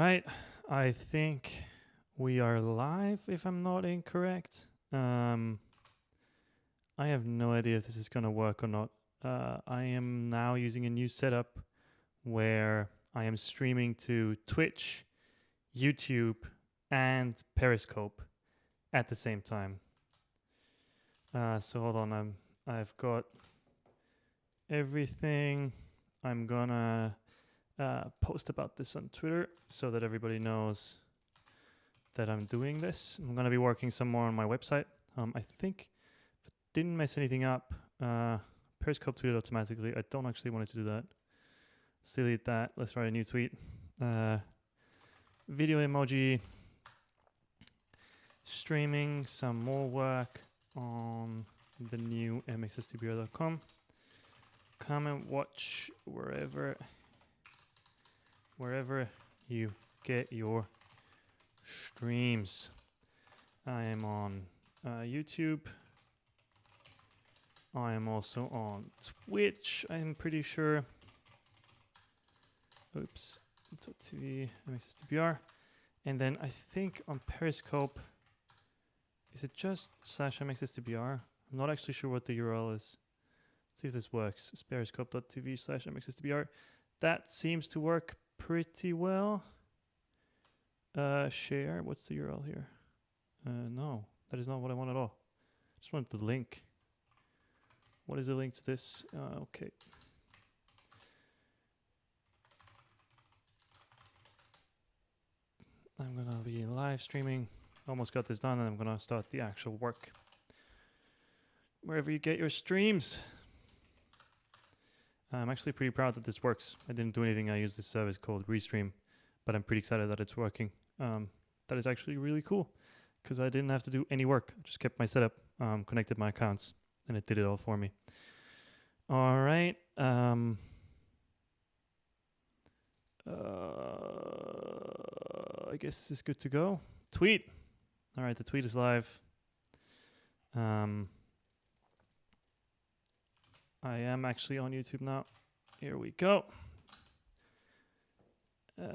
right. I think we are live, if I'm not incorrect. I have no idea if this is going to work or not. I am now using a new setup where I am streaming to Twitch, YouTube, and Periscope at the same time. So hold on, I've got everything. I'm gonna post about this on Twitter so that everybody knows that I'm doing this. I'm gonna be working some more on my website. I think if I didn't mess anything up, Periscope tweeted automatically. I don't actually want it to do that. Let's delete that. Let's write a new tweet. Video emoji. Streaming some more work on the new mxstbr.com. Come and watch wherever you get your streams. I am on YouTube. I am also on Twitch, I'm pretty sure. Oops. .tv, mxstbr. And then I think on Periscope, is it just /mxstbr? I'm not actually sure what the URL is. Let's see if this works. It's periscope.tv/mxstbr. That seems to work pretty well. Share. What's the URL here? No, that is not what I want at all. Just want the link. What is the link to this? Okay. I'm gonna be live streaming. Almost got this done, and I'm gonna start the actual work. Wherever you get your streams. I'm actually pretty proud that this works. I didn't do anything. I used this service called Restream, but I'm pretty excited that it's working. That is actually really cool because I didn't have to do any work. I just kept my setup, connected my accounts, and it did it all for me. All right. I guess this is good to go. Tweet. All right, the tweet is live. I am actually on YouTube now. Here we go. All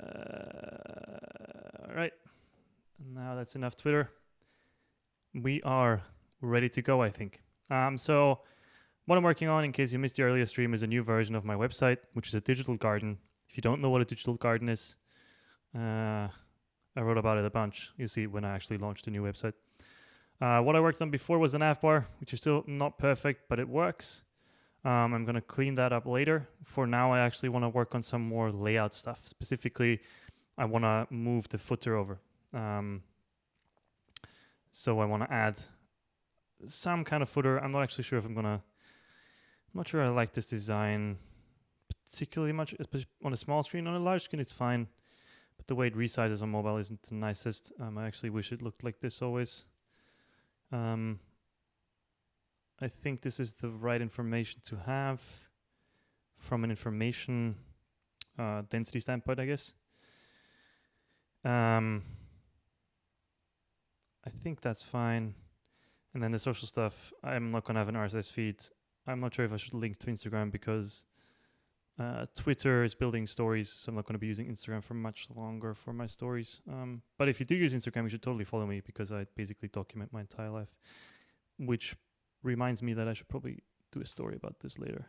right. Now that's enough Twitter. We are ready to go, I think. So what I'm working on, in case you missed the earlier stream, is a new version of my website, which is a digital garden. If you don't know what a digital garden is, I wrote about it a bunch. You'll see when I actually launched a new website. What I worked on before was an navbar, which is still not perfect, but it works. I'm going to clean that up later. For now, I actually want to work on some more layout stuff. Specifically, I want to move the footer over. So I want to add some kind of footer. I'm not actually sure if I'm not sure I like this design particularly much, especially on a small screen. On a large screen, it's fine. But the way it resizes on mobile isn't the nicest. I actually wish it looked like this always. I think this is the right information to have from an information density standpoint, I guess. I think that's fine. And then the social stuff, I'm not going to have an RSS feed. I'm not sure if I should link to Instagram because Twitter is building stories, so I'm not going to be using Instagram for much longer for my stories. But if you do use Instagram, you should totally follow me because I basically document my entire life, which reminds me that I should probably do a story about this later.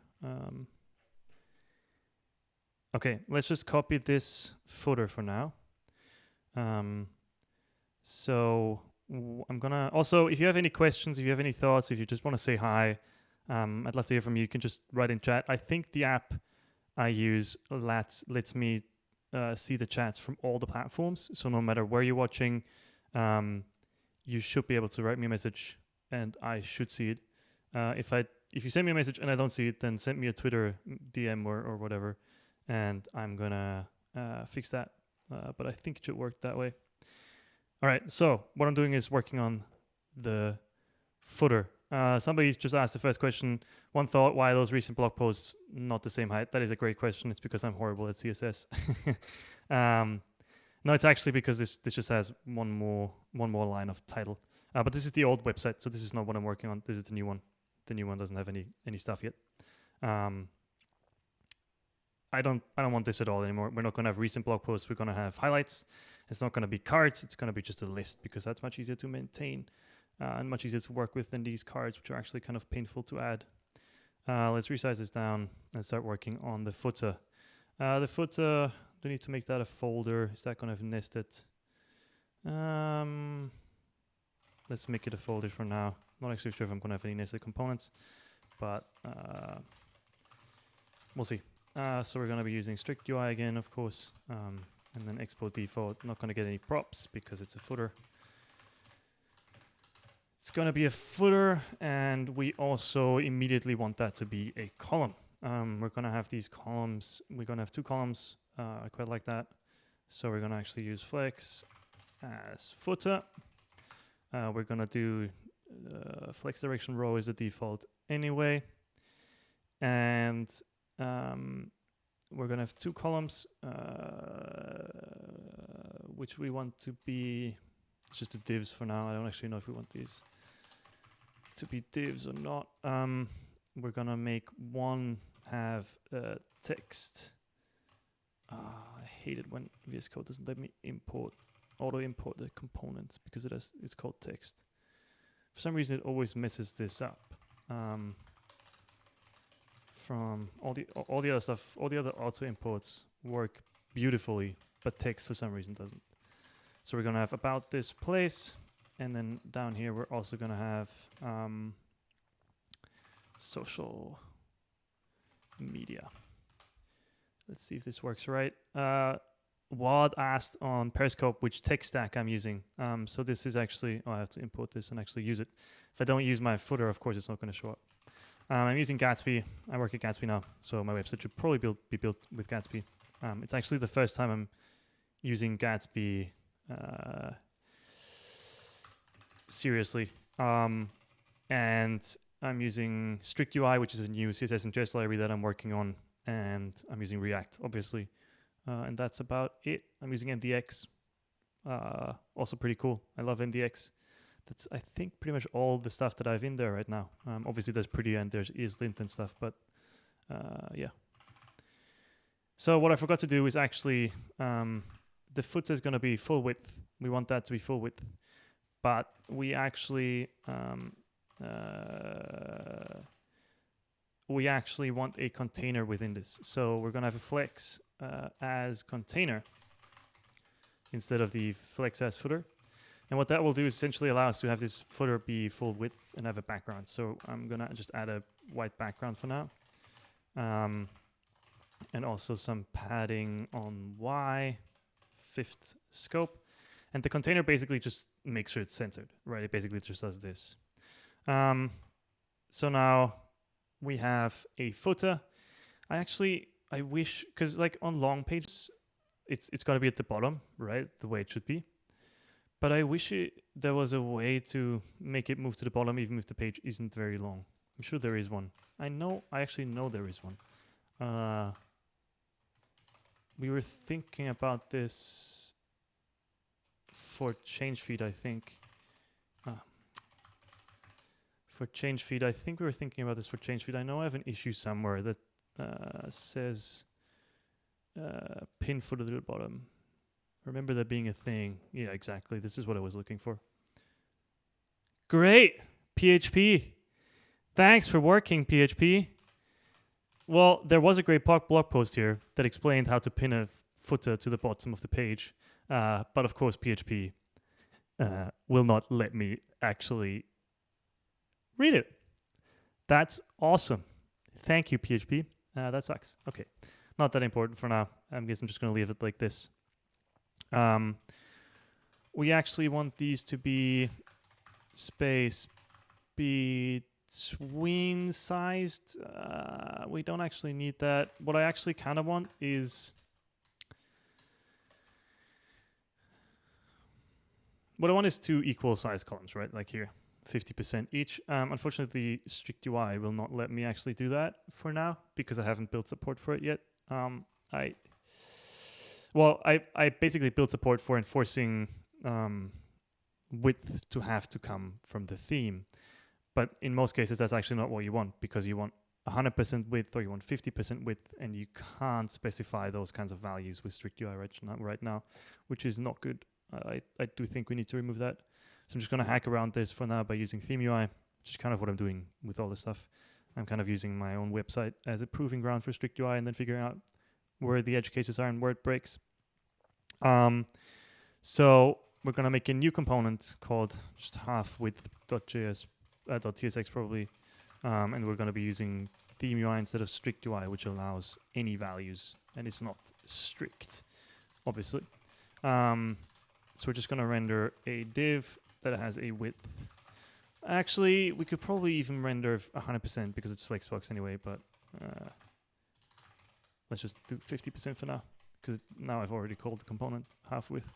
Okay, let's just copy this footer for now. So I'm gonna also, if you have any questions, if you have any thoughts, if you just want to say hi, I'd love to hear from you. You can just write in chat. I think the app I use lets me see the chats from all the platforms. So no matter where you're watching, you should be able to write me a message and I should see it. If you send me a message and I don't see it, then send me a Twitter DM or whatever, and I'm gonna fix that. But I think it should work that way. All right, so what I'm doing is working on the footer. Somebody just asked the first question. One thought, why are those recent blog posts not the same height? That is a great question. It's because I'm horrible at CSS. No, it's actually because this just has one more line of title. But this is the old website, so this is not what I'm working on. This is the new one. The new one doesn't have any stuff yet. I don't want this at all anymore. We're not going to have recent blog posts. We're going to have highlights. It's not going to be cards. It's going to be just a list, because that's much easier to maintain and much easier to work with than these cards, which are actually kind of painful to add. Let's resize this down and start working on the footer. The footer, do need to make that a folder. Is that going to have nested? Let's make it a folder for now. Not actually sure if I'm going to have any nested components, but we'll see. So we're going to be using strict UI again, of course, and then export default. Not going to get any props because it's a footer. It's going to be a footer, and we also immediately want that to be a column. We're going to have these columns. We're going to have 2 columns. I quite like that. So we're going to actually use flex as footer. We're going to do flex direction row as the default anyway. And we're going to have 2 columns, which we want to be just the divs for now. I don't actually know if we want these to be divs or not. We're going to make one have text. I hate it when VS Code doesn't let me auto import the component, because it's called text. For some reason, it always messes this up. From all the other stuff, all the other auto imports work beautifully, but text for some reason doesn't. So we're gonna have about this place, and then down here we're also gonna have social media. Let's see if this works right. Wad asked on Periscope which tech stack I'm using. So this is actually, I have to import this and actually use it. If I don't use my footer, of course, it's not going to show up. I'm using Gatsby. I work at Gatsby now, so my website should probably be built with Gatsby. It's actually the first time I'm using Gatsby seriously. And I'm using Strict UI, which is a new CSS and JS library that I'm working on. And I'm using React, obviously. And that's about it. I'm using MDX. Also pretty cool. I love MDX. That's, I think, pretty much all the stuff that I have in there right now. Obviously, there's Pretty and there's ESLint and stuff, but yeah. So what I forgot to do is actually, the footer is going to be full width. We want that to be full width. But we actually want a container within this. So we're going to have a flex as container instead of the flex as footer. And what that will do is essentially allow us to have this footer be full width and have a background. So I'm going to just add a white background for now. And also some padding on Y, 5th scope. And the container basically just makes sure it's centered, right? It basically just does this. So now we have a footer. I wish, because like on long pages, it's got to be at the bottom, right? The way it should be. But I wish there was a way to make it move to the bottom even if the page isn't very long. I'm sure there is one. I actually know there is one. We were thinking about this for change feed, I think. For change feed, I think we were thinking about this for change feed. I know I have an issue somewhere that says pin footer to the bottom. Remember that being a thing. Yeah, exactly. This is what I was looking for. Great, PHP. Thanks for working, PHP. Well, there was a great blog post here that explained how to pin a footer to the bottom of the page. But of course, PHP will not let me actually read it. That's awesome. Thank you, PHP. That sucks. Okay. Not that important for now. I guess I'm just going to leave it like this. We actually want these to be space between sized. We don't actually need that. What I actually kind of want is two equal size columns, right? Like here, 50% each. Unfortunately, Strict UI will not let me actually do that for now because I haven't built support for it yet. I basically built support for enforcing width to have to come from the theme. But in most cases, that's actually not what you want, because you want 100% width or you want 50% width, and you can't specify those kinds of values with StriktUI right now, which is not good. I do think we need to remove that. So I'm just going to hack around this for now by using ThemeUI, which is kind of what I'm doing with all this stuff. I'm kind of using my own website as a proving ground for StriktUI and then figuring out where the edge cases are and where it breaks. So we're going to make a new component called just halfwidth.tsx probably. And we're going to be using ThemeUI instead of StriktUI, which allows any values, and it's not strict, obviously. So we're just going to render a div that has a width. Actually, we could probably even render 100% because it's Flexbox anyway, but let's just do 50% for now, because now I've already called the component halfwidth.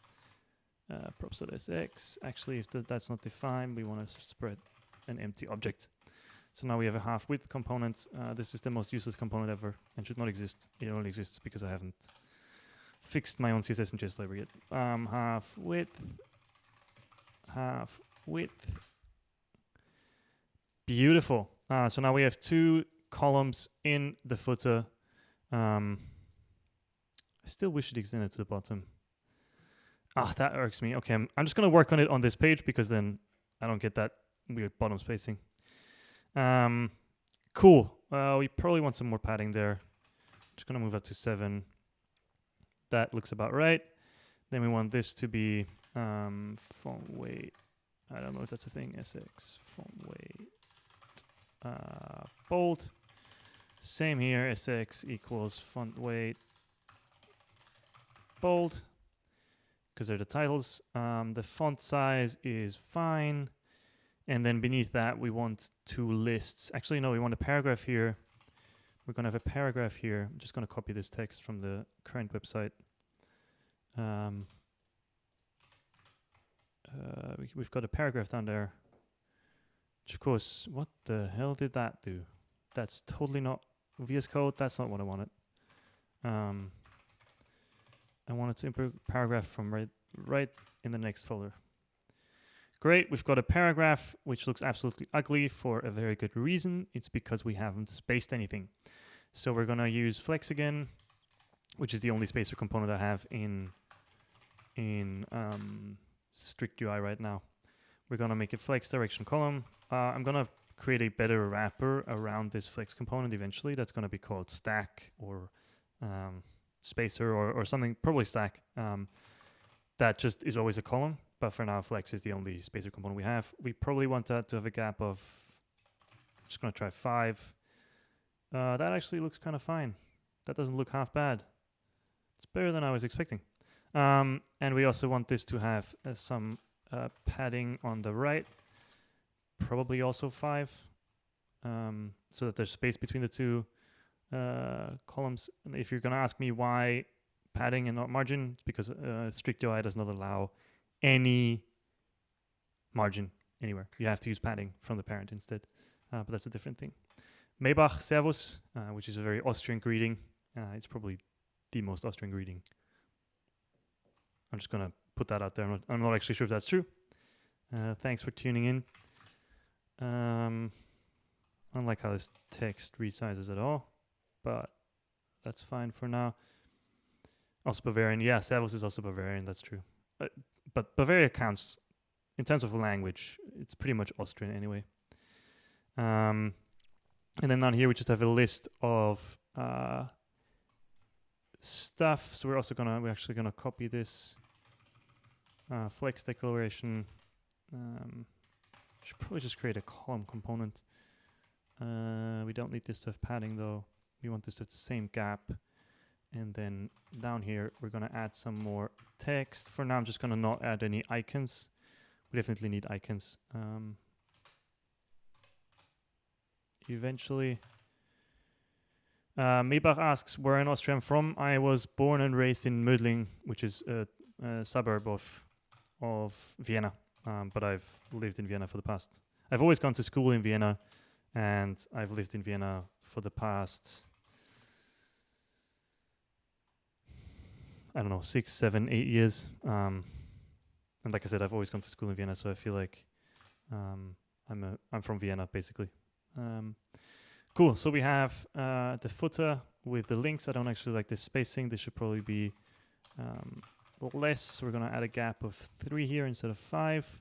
Props.sx. Actually, if that's not defined, we want to spread an empty object. So now we have a half-width component. This is the most useless component ever and should not exist. It only exists because I haven't fixed my own CSS and JS library yet. Half-width. Beautiful. So now we have 2 columns in the footer. I still wish it extended to the bottom. That irks me. Okay, I'm just going to work on it on this page because then I don't get that weird bottom spacing. Cool. We probably want some more padding there. Just going to move up to 7. That looks about right. Then we want this to be font weight. I don't know if that's a thing. SX font weight bold. Same here. SX equals font weight bold, because they're the titles. The font size is fine. And then beneath that, we want 2 lists. Actually, no, we want a paragraph here. We're going to have a paragraph here. I'm just going to copy this text from the current website. We've got a paragraph down there. Which, of course, what the hell did that do? That's totally not VS Code. That's not what I wanted. I wanted to import paragraph from right in the next folder. Great, we've got a paragraph which looks absolutely ugly for a very good reason. It's because we haven't spaced anything. So we're going to use Flex again, which is the only spacer component I have in StriktUI right now. We're going to make a Flex direction column. I'm going to create a better wrapper around this Flex component eventually. That's going to be called Stack or Spacer or something, probably Stack. That just is always a column. But for now, Flex is the only spacer component we have. We probably want that to have a gap of, just going to try 5. That actually looks kind of fine. That doesn't look half bad. It's better than I was expecting. And we also want this to have some padding on the right. Probably also 5. So that there's space between the 2 columns. And if you're going to ask me why padding and not margin, it's because StriktUI does not allow any margin anywhere. You have to use padding from the parent instead, but that's a different thing. Maybach, Servus, which is a very Austrian greeting. It's probably the most Austrian greeting. I'm just going to put that out there. I'm not actually sure if that's true. Thanks for tuning in. I don't like how this text resizes at all, but that's fine for now. Also Bavarian. Yeah, Servus is also Bavarian. That's true. But Bavaria counts in terms of language. It's pretty much Austrian anyway. And then down here we just have a list of stuff. So we're actually gonna copy this Flex declaration. Should probably just create a column component. We don't need this to have padding though. We want this to have the same gap. And then down here, we're going to add some more text. For now, I'm just going to not add any icons. We definitely need icons. Eventually. Maybach asks where in Austria I'm from. I was born and raised in Mödling, which is a suburb of Vienna. But I've lived in Vienna for the past... I've always gone to school in Vienna, and I've lived in Vienna for the past... I don't know, 6, 7, 8 years. And like I said, I've always gone to school in Vienna, so I feel like I'm from Vienna, basically. Cool. So we have the footer with the links. I don't actually like this spacing. This should probably be less. So we're going to add a gap of 3 here instead of 5,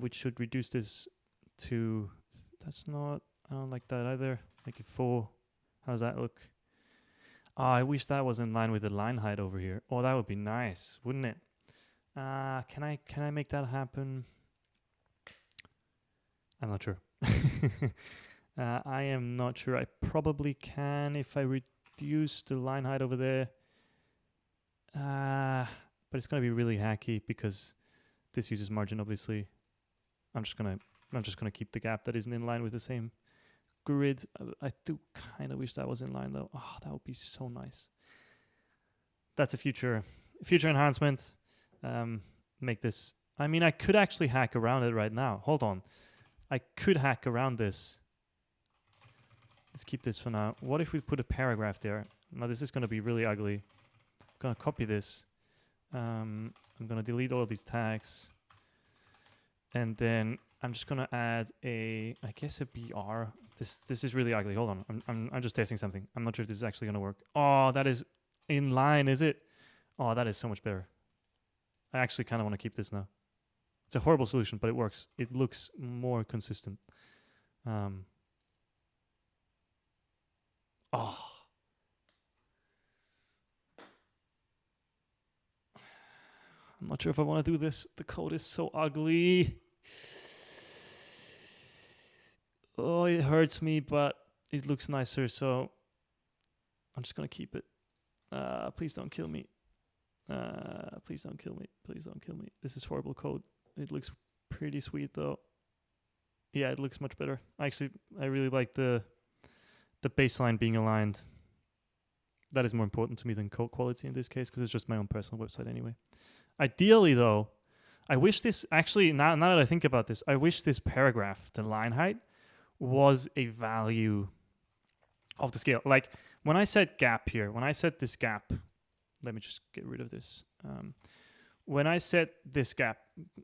which should reduce this to... That's not... I don't like that either. Make it 4. How does that look? Oh, I wish that was in line with the line height over here. Oh, that would be nice, wouldn't it? Can I make that happen? I'm not sure. I am not sure. I probably can if I reduce the line height over there. But it's gonna be really hacky because this uses margin, obviously. I'm just gonna keep the gap that isn't in line with the same grid. I do kind of wish that was in line though. Oh, that would be so nice. That's a future enhancement. Make this. I mean, I could actually hack around it right now. Hold on. I could hack around this. Let's keep this for now. What if we put a paragraph there? Now this is going to be really ugly. I'm going to copy this. I'm going to delete all of these tags. And then I'm just going to add I guess a BR. This is really ugly. Hold on. I'm just testing something. I'm not sure if this is actually going to work. Oh, that is in line, is it? Oh, that is so much better. I actually kind of want to keep this now. It's a horrible solution, but it works. It looks more consistent. Oh. I'm not sure if I want to do this. The code is so ugly. Oh, it hurts me, but it looks nicer, so I'm just going to keep it. Please don't kill me. Please don't kill me. Please don't kill me. This is horrible code. It looks pretty sweet, though. Yeah, it looks much better. Actually, I really like the baseline being aligned. That is more important to me than code quality in this case, because it's just my own personal website anyway. Ideally, though, I wish this... Actually, now that I think about this, I wish this paragraph, the line height, was a value of the scale. Like, when I said gap here, when I set this gap... Let me just get rid of this. When I set this gap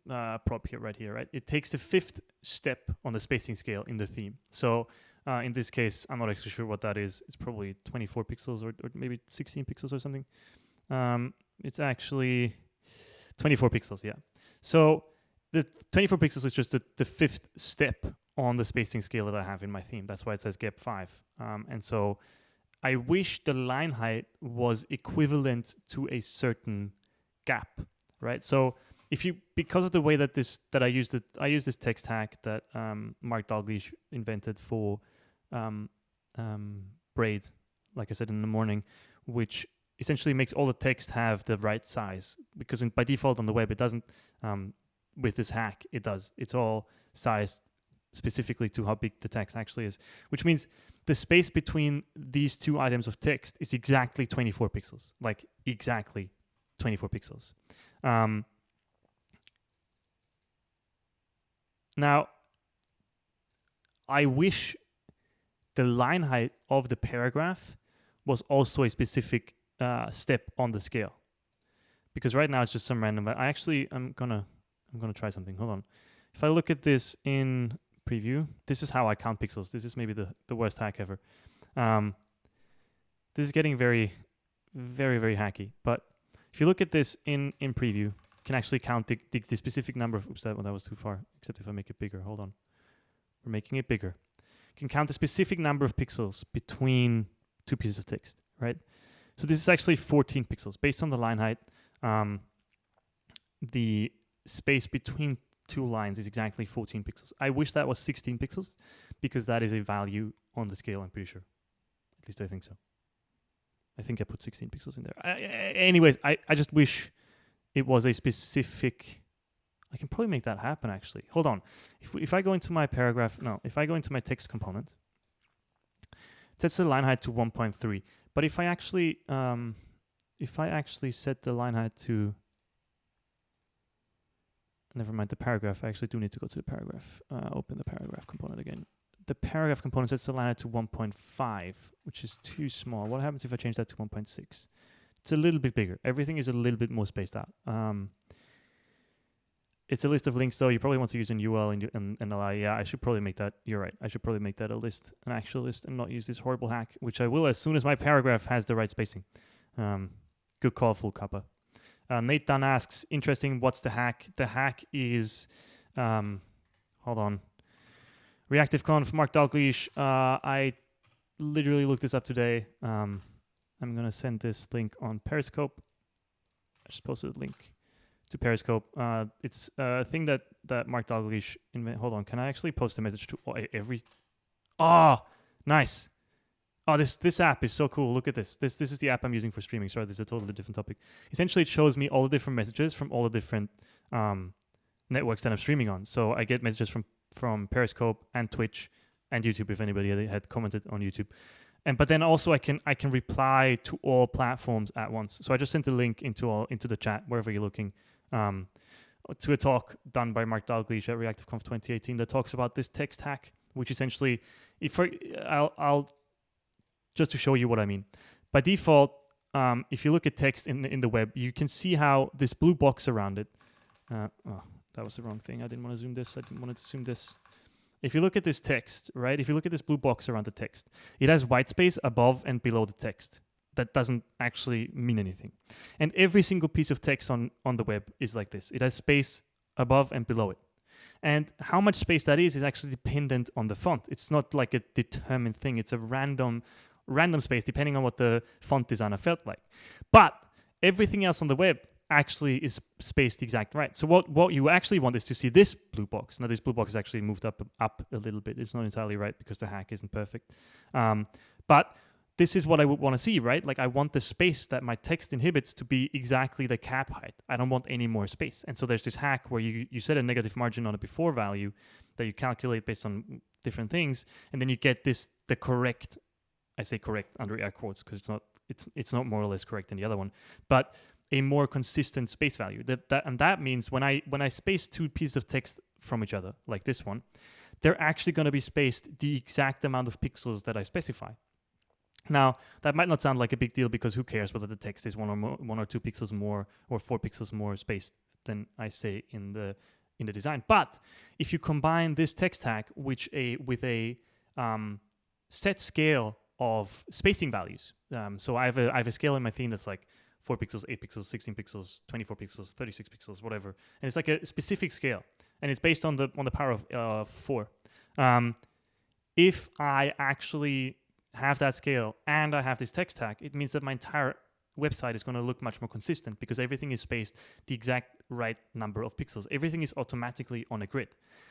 prop here, right here, right, it takes the 5th step on the spacing scale in the theme. So in this case, I'm not actually sure what that is. It's probably 24 pixels or maybe 16 pixels or something. It's actually 24 pixels, yeah. So the 24 pixels is just the 5th step on the spacing scale that I have in my theme. That's why it says gap 5. And so I wish the line height was equivalent to a certain gap, right? So if you, because of the way that I use this text hack that Mark Dalglish invented for Braid, like I said in the morning, which essentially makes all the text have the right size, because by default on the web it doesn't. With this hack, it does. It's all sized specifically to how big the text actually is, which means the space between these two items of text is exactly 24 pixels, like exactly 24 pixels. Now, I wish the line height of the paragraph was also a specific step on the scale, because right now it's just some random. I'm gonna try something. Hold on. If I look at this in preview, this is how I count pixels. This is maybe the worst hack ever. This is getting very, very, very hacky. But if you look at this in preview, you can actually count the specific number of... Oops, that was too far. Except if I make it bigger. Hold on. We're making it bigger. You can count the specific number of pixels between two pieces of text, right? So this is actually 14 pixels. Based on the line height, the space between two lines is exactly 14 pixels. I wish that was 16 pixels, because that is a value on the scale, I'm pretty sure. At least I think so. I think I put 16 pixels in there. Anyways, I just wish it was a specific... I can probably make that happen, actually. Hold on. If I go into my paragraph... No, if I go into my text component, it sets the line height to 1.3. But if I actually set the line height to... Never mind the paragraph. I actually do need to go to the paragraph. Open the paragraph component again. The paragraph component sets the line height to 1.5, which is too small. What happens if I change that to 1.6? It's a little bit bigger. Everything is a little bit more spaced out. It's a list of links, though. You probably want to use an UL and li. Yeah, I should probably make that. You're right. I should probably make that a list, an actual list, and not use this horrible hack, which I will as soon as my paragraph has the right spacing. Good call, Full Kappa. Nate Dunn asks, interesting, what's the hack? The hack is, hold on, ReactiveConf, Mark Dalglish. I literally looked this up today. I'm going to send this link on Periscope. I just posted a link to Periscope. It's a thing that Mark Dalglish invented. Hold on, can I actually post a message to every... Oh, nice. Oh, this app is so cool. Look at this. This is the app I'm using for streaming. Sorry, this is a totally different topic. Essentially, it shows me all the different messages from all the different networks that I'm streaming on. So I get messages from Periscope and Twitch and YouTube, if anybody had commented on YouTube. But then also I can reply to all platforms at once. So I just sent the link into the chat, wherever you're looking, to a talk done by Mark Dalglish at ReactiveConf 2018 that talks about this text hack, which essentially, I'll just to show you what I mean. By default, if you look at text in the web, you can see how this blue box around it. Oh, that was the wrong thing. I didn't want to zoom this. I didn't want to zoom this. If you look at this text, right? If you look at this blue box around the text, it has white space above and below the text. That doesn't actually mean anything. And every single piece of text on the web is like this. It has space above and below it. And how much space that is actually dependent on the font. It's not like a determined thing. It's a random space depending on what the font designer felt like. But everything else on the web actually is spaced exact right. So what you actually want is to see this blue box. Now this blue box is actually moved up a little bit. It's not entirely right because the hack isn't perfect. But this is what I would want to see, right? Like I want the space that my text inhibits to be exactly the cap height. I don't want any more space. And so there's this hack where you set a negative margin on a before value that you calculate based on different things, and then you get the correct, I say correct under air quotes because it's not more or less correct than the other one, but a more consistent space value. That means when I space two pieces of text from each other, like this one, they're actually going to be spaced the exact amount of pixels that I specify. Now, that might not sound like a big deal because who cares whether the text is 1 or 2 pixels more or 4 pixels more spaced than I say in the design. But if you combine this text hack with a set scale of spacing values, so I have a scale in my theme that's like 4 pixels, 8 pixels, 16 pixels, 24 pixels, 36 pixels, whatever, and it's like a specific scale, and it's based on the power of 4. If I actually have that scale and I have this text hack, it means that my entire website is going to look much more consistent because everything is spaced the exact right number of pixels. Everything is automatically on a grid.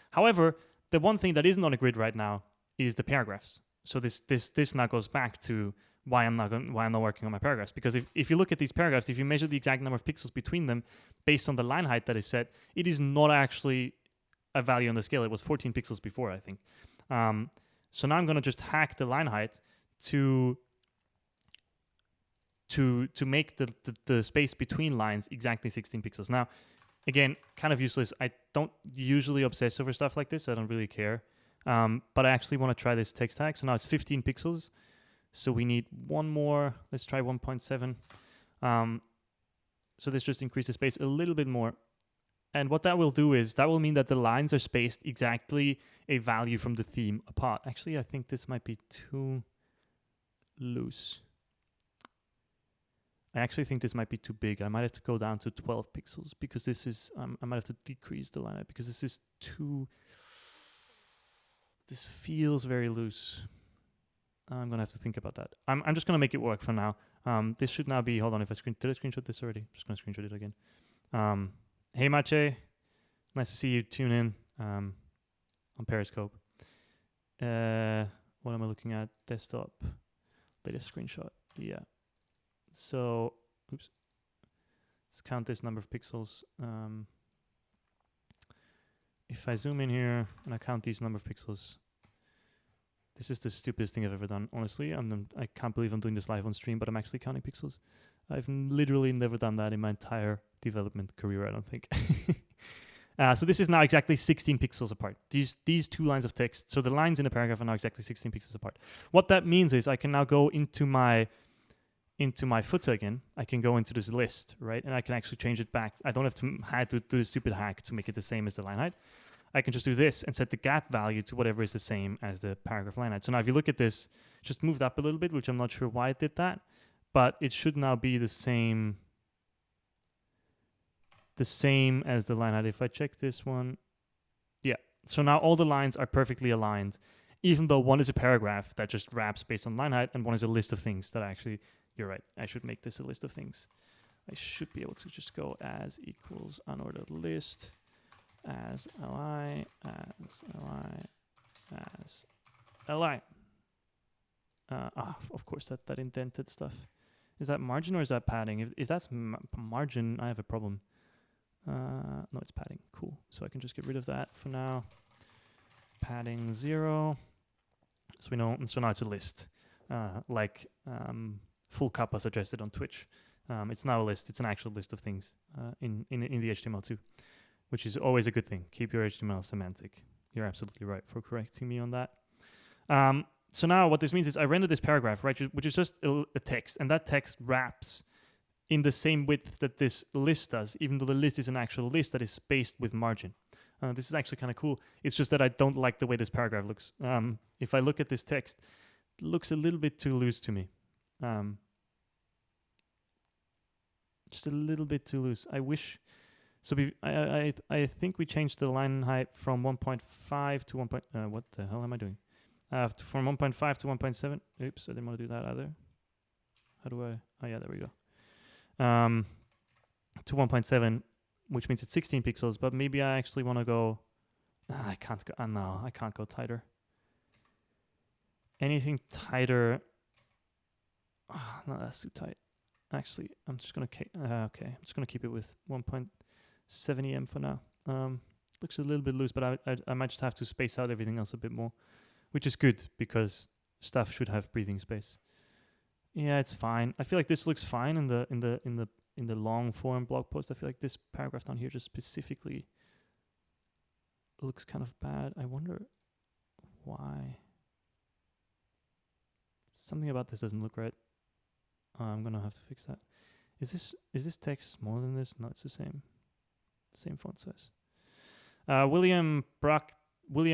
However, the one thing that isn't on a grid right now is the paragraphs. So this now goes back to why I'm not working on my paragraphs, because if you look at these paragraphs, if you measure the exact number of pixels between them based on the line height that is set, it is not actually a value on the scale. It was 14 pixels before, I think. So now I'm going to just hack the line height to make the space between lines exactly 16 pixels. Now, again, kind of useless. I don't usually obsess over stuff like this. I don't really care. But I actually want to try this text hack. So now it's 15 pixels. So we need one more. Let's try 1.7. So this just increases space a little bit more. And what that will do is that will mean that the lines are spaced exactly a value from the theme apart. Actually, I think this might be too loose. I actually think this might be too big. I might have to go down to 12 pixels because this is, I might have to decrease the line because this is too, this feels very loose. I'm going to have to think about that. I'm just going to make it work for now. This should now be, hold on, did I screenshot this already? I'm just going to screenshot it again. Hey, Mache. Nice to see you tune in on Periscope. What am I looking at? Desktop. Latest screenshot. Yeah. So, oops. Let's count this number of pixels. If I zoom in here and I count these number of pixels, this is the stupidest thing I've ever done. Honestly, I can't believe I'm doing this live on stream, but I'm actually counting pixels. I've literally never done that in my entire development career, I don't think. So this is now exactly 16 pixels apart. These two lines of text, so the lines in the paragraph are now exactly 16 pixels apart. What that means is I can now go into my into my footer again, I can go into this list, right? And I can actually change it back. I don't have to do the stupid hack to make it the same as the line height. I can just do this and set the gap value to whatever is the same as the paragraph line height. So now if you look at this, just moved up a little bit, which I'm not sure why it did that, but it should now be the same as the line height. If I check this one, yeah. So now all the lines are perfectly aligned, even though one is a paragraph that just wraps based on line height and one is a list of things that actually, you're right, I should make this a list of things. I should be able to just go as equals unordered list, as li, as li, as li. Of course, that indented stuff. Is that margin or is that padding? If that's margin, I have a problem. No, it's padding. Cool. So I can just get rid of that for now. Padding 0. So we know. And so now it's a list, like Full Kappa suggested on Twitch. It's now a list. It's an actual list of things in the HTML2, which is always a good thing. Keep your HTML semantic. You're absolutely right for correcting me on that. So now what this means is I render this paragraph, right, which is just a text, and that text wraps in the same width that this list does, even though the list is an actual list that is spaced with margin. This is actually kind of cool. It's just that I don't like the way this paragraph looks. If I look at this text, it looks a little bit too loose to me. Just a little bit too loose. I wish. So I think we changed the line height from 1.5 to 1. What the hell am I doing? From 1.5 to 1.7. Oops, I didn't want to do that either. How do I? Oh yeah, there we go. To 1.7, which means it's 16 pixels. But maybe I actually want to go. I can't go. No, I can't go tighter. Anything tighter? No, that's too tight. Actually, I'm just gonna okay. I'm just gonna keep it with 1.7 EM for now. Looks a little bit loose, but I might just have to space out everything else a bit more, which is good because stuff should have breathing space. Yeah, it's fine. I feel like this looks fine in the long form blog post. I feel like this paragraph down here just specifically looks kind of bad. I wonder why. Something about this doesn't look right. I'm gonna have to fix that. Is this text smaller than this? No, it's the same font size. William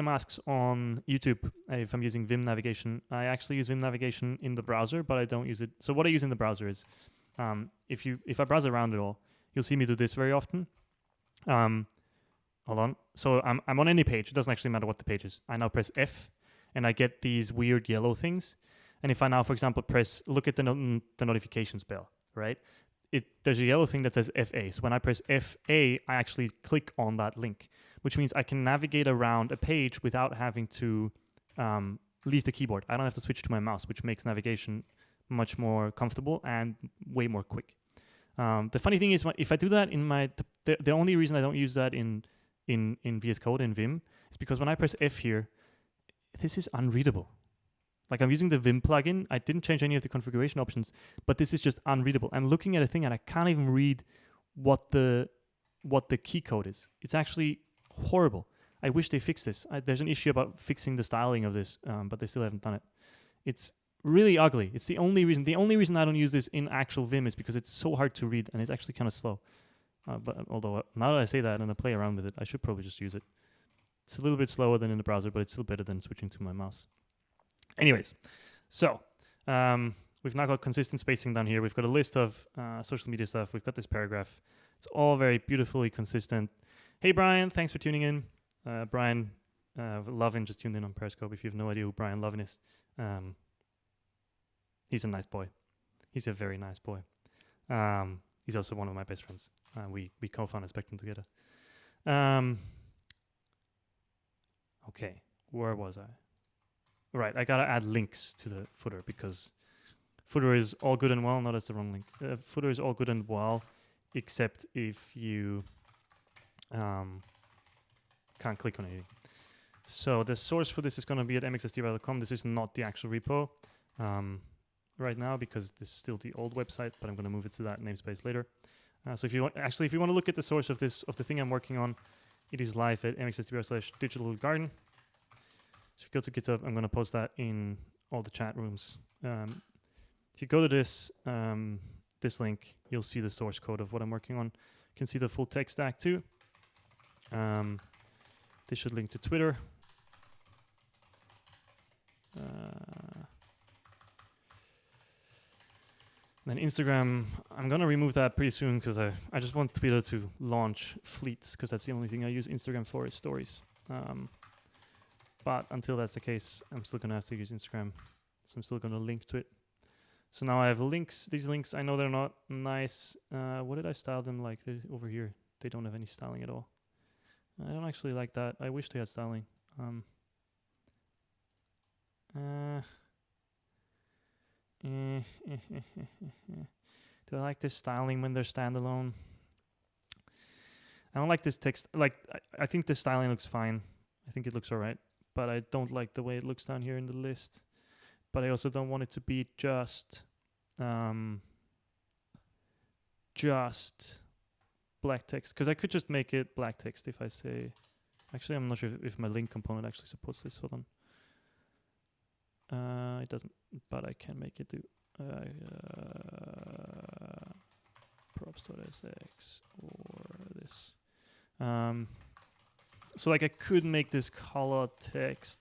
asks on YouTube if I'm using Vim navigation. I actually use Vim navigation in the browser, but I don't use it. So what I use in the browser is, if I browse around at all, you'll see me do this very often. Hold on. So I'm on any page. It doesn't actually matter what the page is. I now press F, and I get these weird yellow things. And if I now, for example, look at the notifications bell, right? There's a yellow thing that says FA. So when I press FA, I actually click on that link, which means I can navigate around a page without having to leave the keyboard. I don't have to switch to my mouse, which makes navigation much more comfortable and way more quick. The funny thing is, if I do that in the only reason I don't use that in VS Code and Vim is because when I press F here, this is unreadable. Like I'm using the Vim plugin. I didn't change any of the configuration options, but this is just unreadable. I'm looking at a thing and I can't even read what the key code is. It's actually horrible. I wish they fixed this. There's an issue about fixing the styling of this, but they still haven't done it. It's really ugly. It's the only reason. The only reason I don't use this in actual Vim is because it's so hard to read and it's actually kind of slow. But although now that I say that and I play around with it, I should probably just use it. It's a little bit slower than in the browser, but it's still better than switching to my mouse. Anyways, so we've now got consistent spacing down here. We've got a list of social media stuff. We've got this paragraph. It's all very beautifully consistent. Hey, Brian, thanks for tuning in. Brian Lovin just tuned in on Periscope. If you have no idea who Brian Lovin is, he's a nice boy. He's a very nice boy. He's also one of my best friends. We co-founded Spectrum together. Okay, where was I? Right, I gotta add links to the footer because footer is all good and well. No, that's the wrong link. Footer is all good and well, except if you can't click on anything. So the source for this is going to be at mxsdr.com. This is not the actual repo right now because this is still the old website, but I'm going to move it to that namespace later. So if you want to look at the source of the thing I'm working on, it is live at mxsdr/digitalgarden. So if you go to GitHub, I'm going to post that in all the chat rooms. If if you go to this this link, you'll see the source code of what I'm working on. You can see the full tech stack too. This should link to Twitter. Then Instagram, I'm gonna remove that pretty soon because I just want Twitter to launch fleets because that's the only thing I use Instagram for is stories. But until that's the case, I'm still gonna have to use Instagram. So I'm still gonna link to it. So now I have links. These links, I know they're not nice. What did I style them like? Over here, they don't have any styling at all. I don't actually like that. I wish they had styling. Do I like this styling when they're standalone? I don't like this text. Like, I think the styling looks fine. I think it looks alright. But I don't like the way it looks down here in the list. But I also don't want it to be just black text. Because I could just make it black text if I say... Actually, I'm not sure if my link component actually supports this. Hold on. It doesn't, but I can make it do props.sx or this. So like I could make this color text,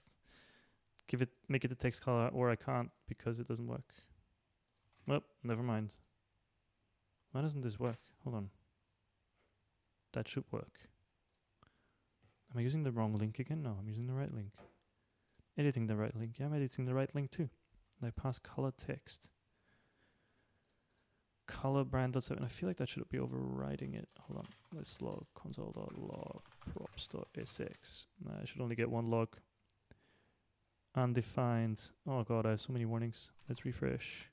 make it the text color, or I can't because it doesn't work. Well, never mind. Why doesn't this work? Hold on. That should work. Am I using the wrong link again? No, I'm using the right link. Editing the right link. Yeah, I'm editing the right link too. And I pass color text. Color brand.7. I feel like that should be overriding it. Hold on. Let's log console.log props.sx. I should only get one log. Undefined. Oh god, I have so many warnings. Let's refresh.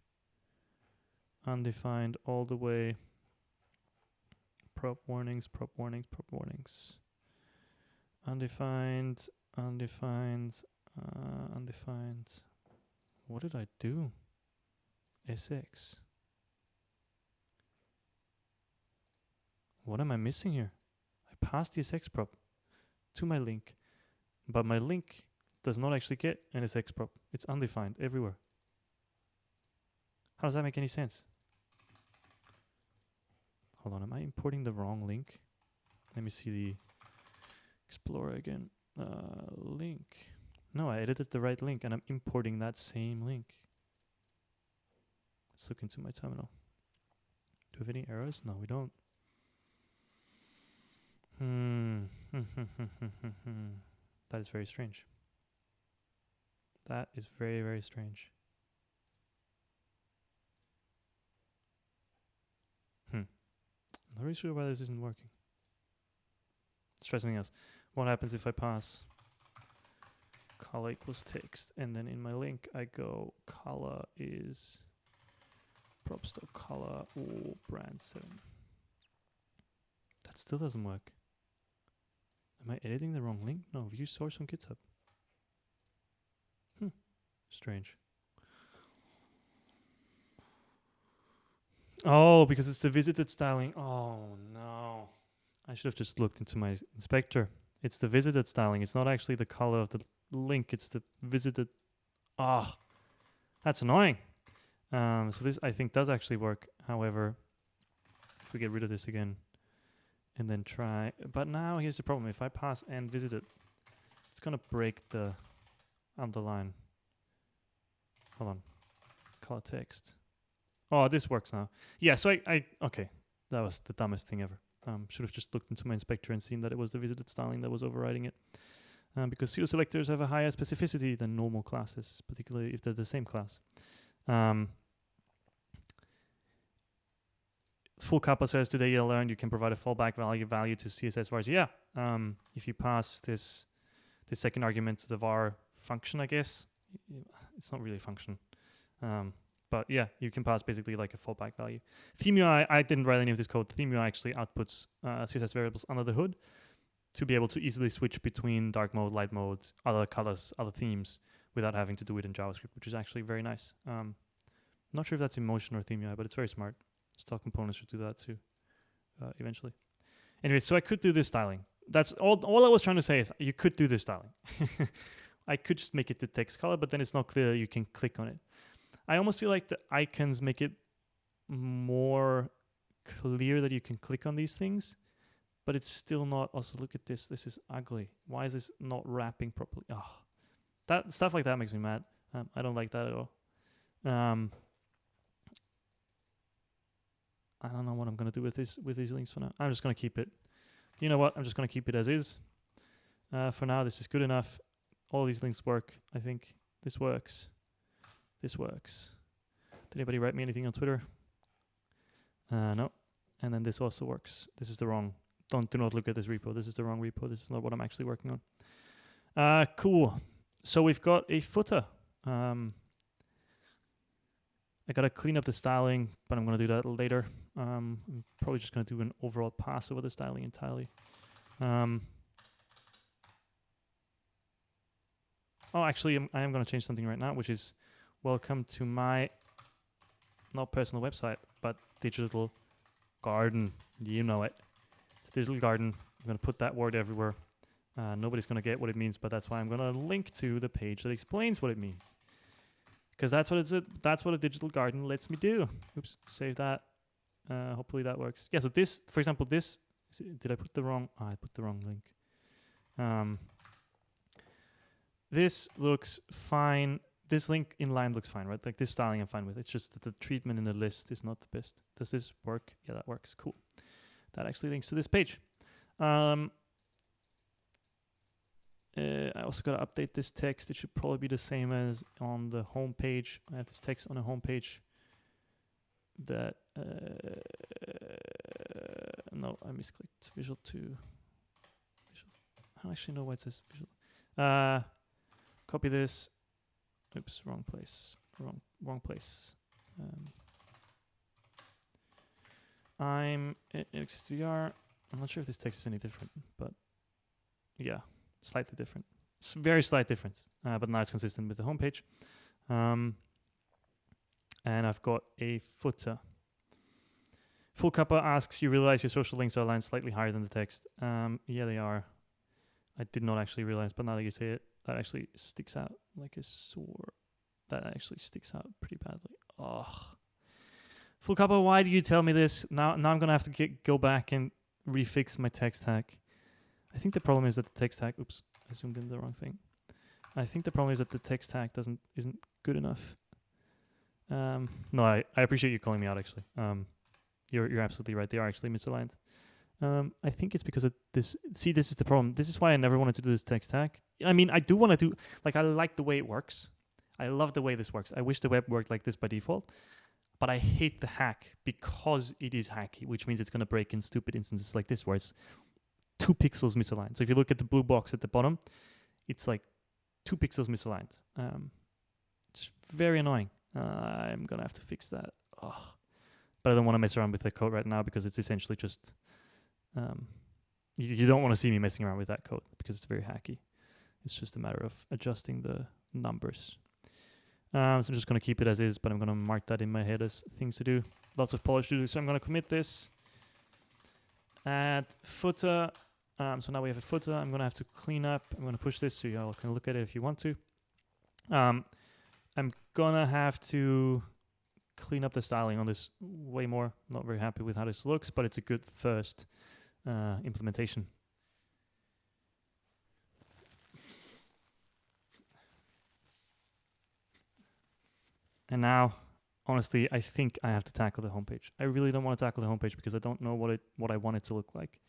Undefined all the way. Prop warnings, prop warnings, prop warnings. Undefined, undefined. Undefined. What did I do? SX. What am I missing here? I passed the SX prop to my link, but my link does not actually get an SX prop. It's undefined everywhere. How does that make any sense? Hold on, am I importing the wrong link? Let me see the Explorer again. Link. No, I edited the right link and I'm importing that same link. Let's look into my terminal. Do we have any errors? No, we don't. That is very strange. That is very, very strange. I'm not really sure why this isn't working. Let's try something else. What happens if I pass color equals text and then in my link I go color is props.color or brand 7. That still doesn't work. Am I editing the wrong link? No, view source on GitHub. Strange. Oh, because it's the visited styling. Oh no. I should have just looked into my inspector. It's the visited styling. It's not actually the color of the link. It's the visited. That's annoying. So this I think does actually work. However, if we get rid of this again and then try, but now here's the problem. If I pass and visited, it's gonna break the underline. Hold on. Color text. Oh, this works now. Yeah, so I okay. That was the dumbest thing ever. Should have just looked into my inspector and seen that it was the visited styling that was overriding it. Because pseudo selectors have a higher specificity than normal classes, particularly if they're the same class. Full Kappa says today you learned you can provide a fallback value to CSS vars. Yeah, if you pass this second argument to the var function, I guess it's not really a function. But yeah, you can pass basically like a fallback value. ThemeUI, I didn't write any of this code. ThemeUI actually outputs CSS variables under the hood to be able to easily switch between dark mode, light mode, other colors, other themes without having to do it in JavaScript, which is actually very nice. Not sure if that's Emotion or ThemeUI, but it's very smart. Stock components should do that too, eventually. Anyway, so I could do this styling. That's all I was trying to say is you could do this styling. I could just make it the text color, but then it's not clear you can click on it. I almost feel like the icons make it more clear that you can click on these things, but it's still not. Also, look at this. This is ugly. Why is this not wrapping properly? Oh, that stuff like that makes me mad. I don't like that at all. I don't know what I'm gonna do with these links for now. I'm just gonna keep it. You know what? I'm just gonna keep it as is. For now, this is good enough. All these links work. I think this works. This works. Did anybody write me anything on Twitter? No. And then this also works. This is the wrong. Do not look at this repo. This is the wrong repo. This is not what I'm actually working on. Cool. So we've got a footer. I gotta clean up the styling, but I'm gonna do that later. I'm probably just gonna do an overall pass over the styling entirely. Actually, I am gonna change something right now, which is welcome to my not personal website, but digital garden. You know it. It's digital garden. I'm gonna put that word everywhere. Nobody's gonna get what it means, but that's why I'm gonna link to the page that explains what it means. Because that's what a digital garden lets me do. Oops, save that. Hopefully that works. Yeah, so this, for example, this, did I put the wrong, I put the wrong link. This looks fine. This link inline looks fine, right? Like this styling I'm fine with. It's just that the treatment in the list is not the best. Does this work? Yeah, that works. Cool. That actually links to this page. I also got to update this text. It should probably be the same as on the home page. I have this text on the home page that no, I misclicked visual 2. Visual. I don't actually know why it says visual. Copy this. Oops, wrong place. Wrong place. I'm at XSVR. I'm not sure if this text is any different, but yeah, slightly different. It's very slight difference, but now it's consistent with the homepage. And I've got a footer. Full Kappa asks, you realize your social links are aligned slightly higher than the text. Yeah, they are. I did not actually realize, but now that you say it, that actually sticks out like a sore. That actually sticks out pretty badly. Oh. Full Kappa, why do you tell me this? Now I'm going to have to go back and refix my text tag. I think the problem is that the text tag, oops, I zoomed in the wrong thing. I think the problem is that the text tag isn't good enough. No, I appreciate you calling me out, actually. You're absolutely right. They are actually misaligned. I think it's because of this. See, this is the problem. This is why I never wanted to do this text tag. I mean, I do want to do, like, I like the way it works. I love the way this works. I wish the web worked like this by default. But I hate the hack because it is hacky, which means it's going to break in stupid instances like this, where it's 2 pixels misaligned. So if you look at the blue box at the bottom, it's like 2 pixels misaligned. It's very annoying. I'm going to have to fix that. Oh. But I don't want to mess around with the code right now because it's essentially just... you don't want to see me messing around with that code because it's very hacky. It's just a matter of adjusting the numbers. So I'm just going to keep it as is, but I'm going to mark that in my head as things to do. Lots of polish to do. So I'm going to commit this. Add footer. So now we have a footer. I'm going to have to clean up. I'm going to push this so you all can look at it if you want to. I'm going to have to clean up the styling on this way more. Not very happy with how this looks, but it's a good first implementation. And now, honestly, I think I have to tackle the homepage. I really don't want to tackle the homepage because I don't know what I want it to look like.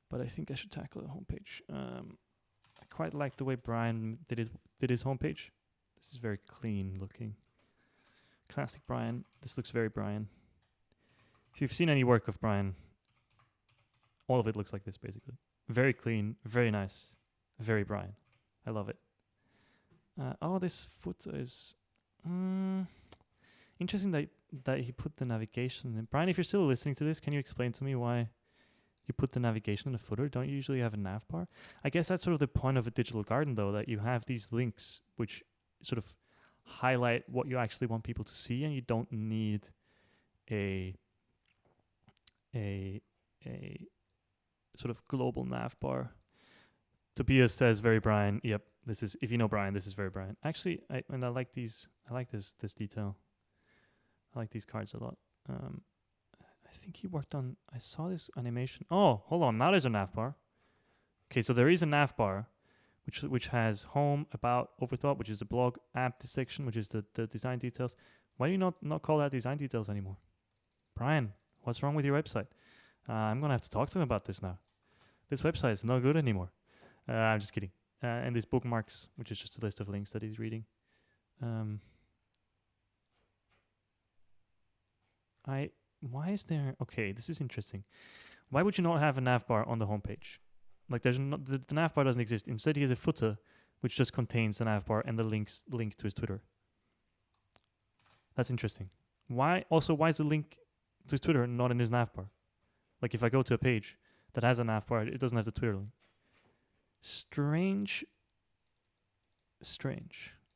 But I think I should tackle the homepage. I quite like the way Brian did his homepage. This is very clean looking. Classic Brian. This looks very Brian. If you've seen any work of Brian, all of it looks like this basically. Very clean, very nice, very Brian. I love it. This footer is... interesting that he put the navigation in. Brian, if you're still listening to this, can you explain to me why you put the navigation in the footer? Don't you usually have a nav bar? I guess that's sort of the point of a digital garden, though, that you have these links which sort of highlight what you actually want people to see, and you don't need a sort of global nav bar. Tobias says, very Brian. Yep, This is, if you know Brian, this is very Brian. Actually, I like these. I like this detail. I like these cards a lot. I think he worked on. I saw this animation. Oh, hold on. Now there's a nav bar. Okay, so there is a nav bar, which has home, about, overthought, which is the blog, app section, which is the design details. Why do you not call that design details anymore? Brian, what's wrong with your website? I'm gonna have to talk to him about this now. This website is not good anymore. I'm just kidding. And this bookmarks, which is just a list of links that he's reading. Why is there? Okay, this is interesting. Why would you not have a nav bar on the homepage? Like, there's not, the nav bar doesn't exist. Instead, he has a footer which just contains the nav bar and the link to his Twitter. That's interesting. Why is the link to his Twitter not in his nav bar? Like, if I go to a page that has a nav bar, it doesn't have the Twitter link. Strange.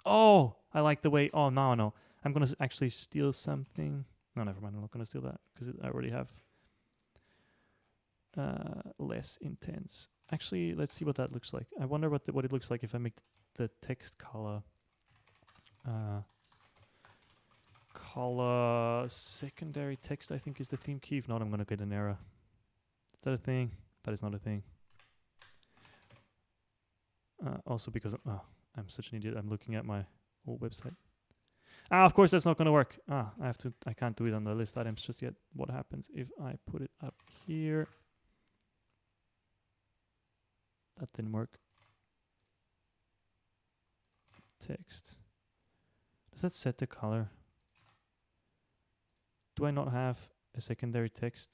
Oh, I like the way. Oh, now I know. I'm gonna actually steal something. No, never mind. I'm not gonna steal that because I already have less intense. Actually, let's see what that looks like. I wonder what it looks like if I make the text color secondary text. I think is the theme key. If not, I'm gonna get an error. Is that a thing? That is not a thing. Also because I'm such an idiot. I'm looking at my old website. Of course that's not going to work. I can't do it on the list items just yet. What happens if I put it up here? That didn't work. Text. Does that set the color? Do I not have a secondary text?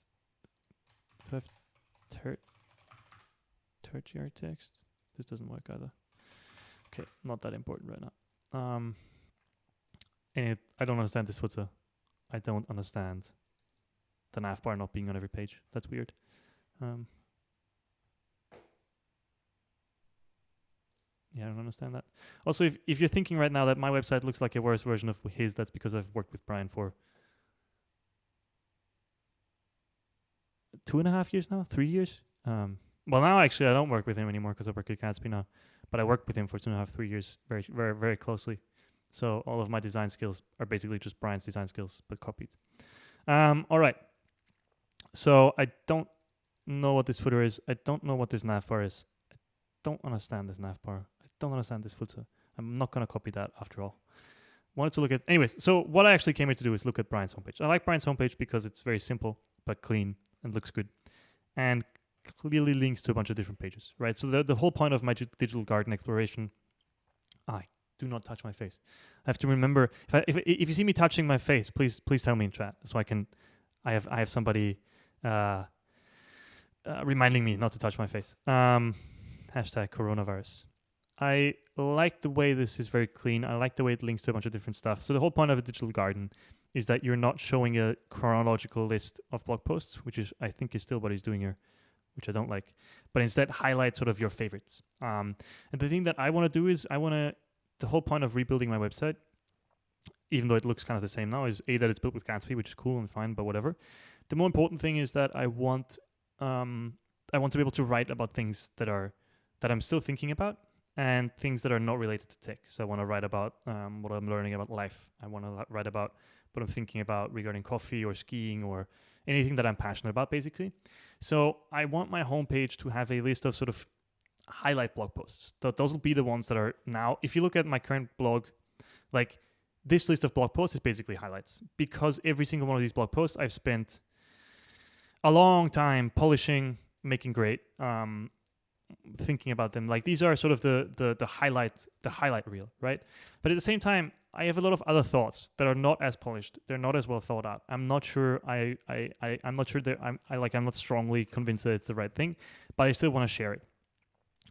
Do I have tertiary text? This doesn't work either. Okay, not that important right now. And I don't understand this footer. I don't understand the nav bar not being on every page. That's weird. Yeah, I don't understand that. Also, if you're thinking right now that my website looks like a worse version of his, that's because I've worked with Brian for 2.5 years now, 3 years. Well, now actually I don't work with him anymore because I work at Gatsby now. But I worked with him for 2.5, 3 years, very, very, very closely. So all of my design skills are basically just Brian's design skills, but copied. All right. So I don't know what this footer is. I don't know what this nav bar is. I don't understand this nav bar. I don't understand this footer. I'm not going to copy that after all. Wanted to look at... Anyways, so what I actually came here to do is look at Brian's homepage. I like Brian's homepage because it's very simple, but clean and looks good. And clearly links to a bunch of different pages, right? So the whole point of my digital garden exploration... Do not touch my face. I have to remember, if you see me touching my face, please tell me in chat so I have somebody reminding me not to touch my face. Hashtag coronavirus. I like the way this is very clean. I like the way it links to a bunch of different stuff. So the whole point of a digital garden is that you're not showing a chronological list of blog posts, which is, I think, is still what he's doing here, which I don't like, but instead highlight sort of your favorites. And the thing that I want to do is the whole point of rebuilding my website, even though it looks kind of the same now, is that it's built with Gatsby, which is cool and fine, but whatever. The more important thing is that I want to be able to write about things that I'm still thinking about and things that are not related to tech. So I want to write about what I'm learning about life. I want to write about what I'm thinking about regarding coffee or skiing or anything that I'm passionate about, basically. So I want my homepage to have a list of sort of highlight blog posts. Those will be the ones that are now, if you look at my current blog, like this list of blog posts is basically highlights, because every single one of these blog posts I've spent a long time polishing, making great, thinking about them. Like these are sort of the highlight reel, right? But at the same time, I have a lot of other thoughts that are not as polished. They're not as well thought out. I'm not sure. I'm not sure that I'm not strongly convinced that it's the right thing, but I still want to share it.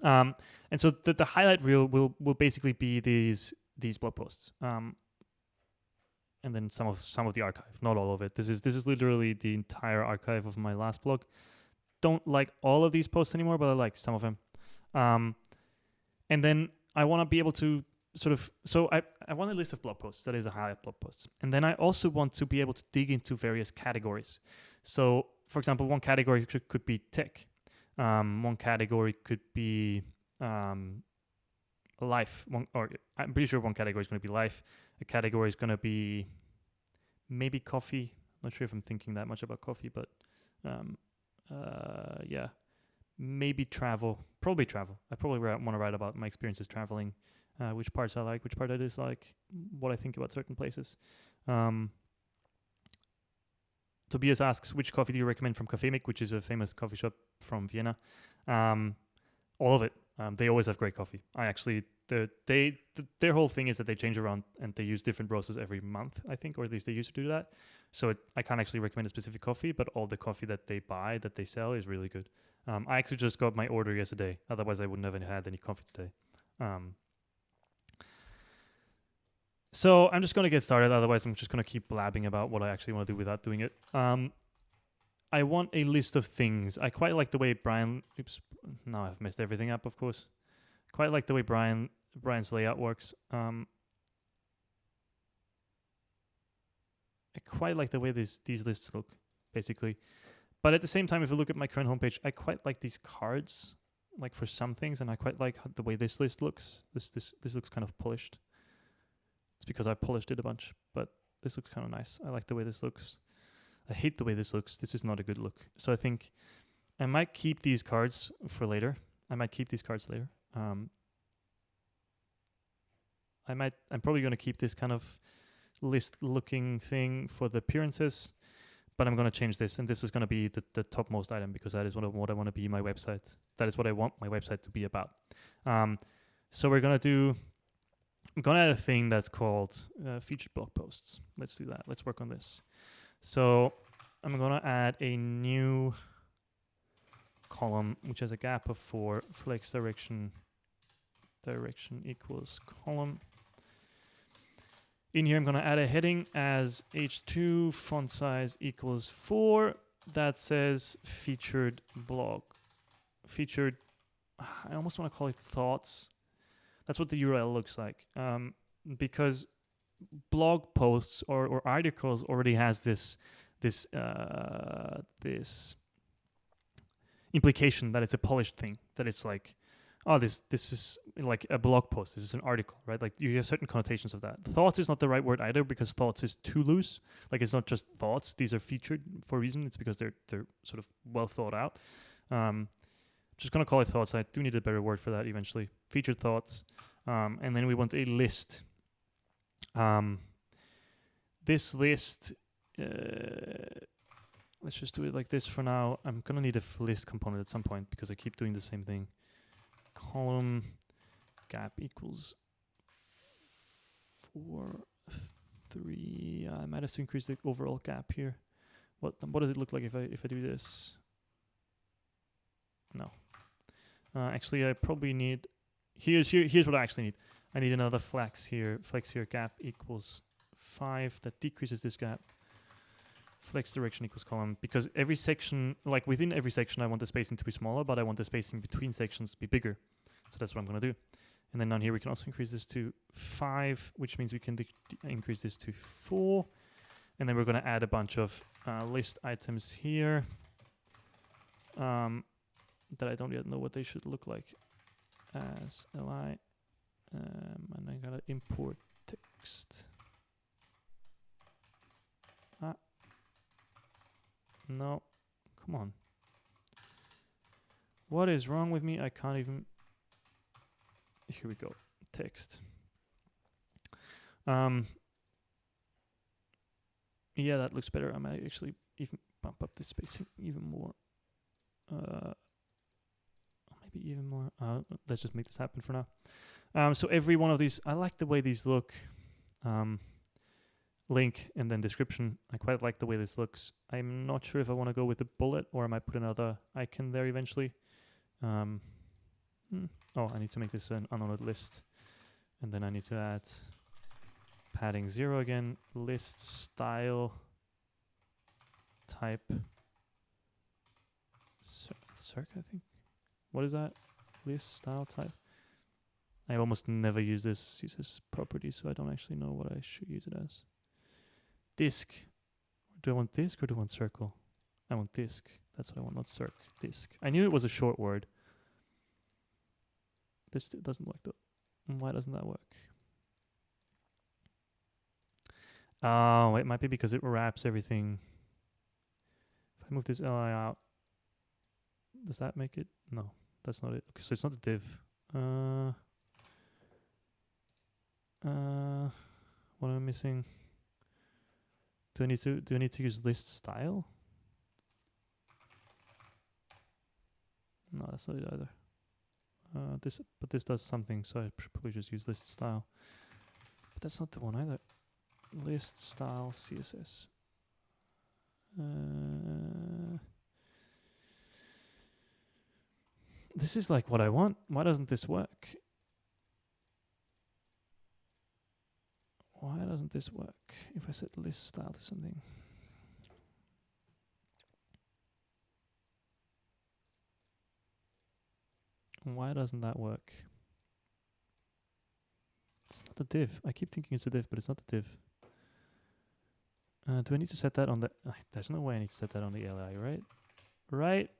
And so the highlight reel will basically be these blog posts, and then some of the archive, not all of it. This is literally the entire archive of my last blog. Don't like all of these posts anymore, but I like some of them. And then I want to be able to so I want a list of blog posts that is a highlight blog posts, and then I also want to be able to dig into various categories. So, for example, one category could be tech. One category could be life. I'm pretty sure one category is going to be life. A category is going to be maybe coffee. Not sure if I'm thinking that much about coffee, but yeah, maybe travel. Probably travel. I probably want to write about my experiences traveling, which parts I like, which part I dislike, what I think about certain places. Tobias asks, which coffee do you recommend from Cafemik, which is a famous coffee shop from Vienna? All of it. They always have great coffee. Their whole thing is that they change around and they use different roasters every month, I think, or at least they used to do that. So I can't actually recommend a specific coffee, but all the coffee that they buy, that they sell, is really good. I actually just got my order yesterday. Otherwise, I wouldn't have had any coffee today. So I'm just going to get started. Otherwise, I'm just going to keep blabbing about what I actually want to do without doing it. I want a list of things. I quite like the way Brian... Oops. Now I've messed everything up, of course. Quite like the way Brian's layout works. I quite like the way these lists look, basically. But at the same time, if you look at my current homepage, I quite like these cards, like for some things, and I quite like the way this list looks. This looks kind of polished. It's because I polished it a bunch, but this looks kind of nice. I like the way this looks. I hate the way this looks. This is not a good look. So I think I might keep these cards for later. I'm probably going to keep this kind of list looking thing for the appearances, but I'm going to change this, and this is going to be the topmost item because that is what I want to be my website. That is what I want my website to be about. So I'm going to add a thing that's called featured blog posts. Let's do that. Let's work on this. So I'm going to add a new column, which has a gap of 4, flex direction equals column. In here, I'm going to add a heading as h2 font size equals 4 that says featured blog. Featured, I almost want to call it thoughts. That's what the URL looks like. Because blog posts or articles already has this implication that it's a polished thing, that it's like, oh, this is like a blog post, this is an article, right? Like you have certain connotations of that. Thoughts is not the right word either because thoughts is too loose. Like it's not just thoughts, these are featured for a reason. It's because they're sort of well thought out. Just gonna call it thoughts. I do need a better word for that eventually. Featured thoughts. And then we want a list. This list, let's just do it like this for now. I'm gonna need a list component at some point because I keep doing the same thing. Column gap equals 4, 3. I might have to increase the overall gap here. What does it look like if I do this? No. Actually, I probably need. Here's what I actually need. I need another flex here. Flex here gap equals 5. That decreases this gap. Flex direction equals column, because every section, like within every section, I want the spacing to be smaller, but I want the spacing between sections to be bigger. So that's what I'm going to do. And then down here, we can also increase this to 5, which means we can increase this to 4. And then we're going to add a bunch of list items here that I don't yet know what they should look like. As li, and I got to import text. No, come on. What is wrong with me? I can't even. Here we go. Text. Yeah, that looks better. I might actually even bump up the spacing even more. Maybe even more. Let's just make this happen for now. So every one of these, I like the way these look. Link and then description. I quite like the way this looks. I'm not sure if I want to go with a bullet or I might put another icon there eventually. Oh, I need to make this an unordered list. And then I need to add padding 0 again. List style type. Circ, I think. What is that? List style type. I almost never use this property, so I don't actually know what I should use it as. Disk. Do I want disk or do I want circle? I want disk. That's what I want, not circ. Disk. I knew it was a short word. This doesn't work though. Why doesn't that work? Oh, it might be because it wraps everything. If I move this li out, does that make it? No, that's not it. Okay, so it's not a div. What am I missing? Do I need to use list style? No, that's not it either. But this does something, so I should probably just use list style. But that's not the one either. List style CSS. This is like what I want. Why doesn't this work? Why doesn't this work if I set list style to something? Why doesn't that work? It's not a div. I keep thinking it's a div, but it's not a div. Do I need to set that on the... there's no way I need to set that on the LI, right? Right?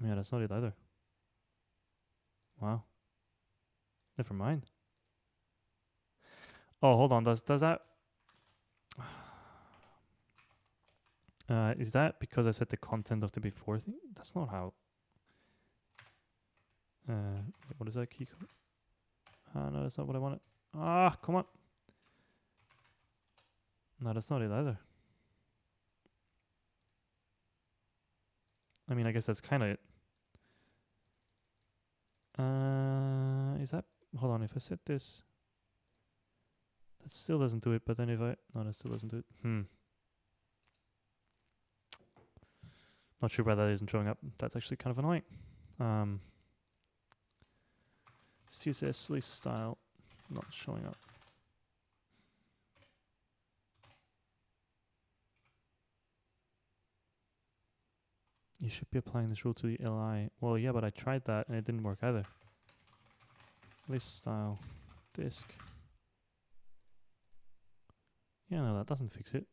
Yeah, that's not it either. Wow. Never mind. Oh, hold on. Does that... is that because I set the content of the before thing? That's not how... what is that key code? No, that's not what I wanted. Ah, come on. No, that's not it either. I mean, I guess that's kind of it. Is that... Hold on, if I set this... That still doesn't do it, but then if I... No, that still doesn't do it. Not sure why that isn't showing up. That's actually kind of annoying. CSS list style not showing up. You should be applying this rule to the LI. Well, yeah, but I tried that and it didn't work either. List style disk. Yeah, no, that doesn't fix it.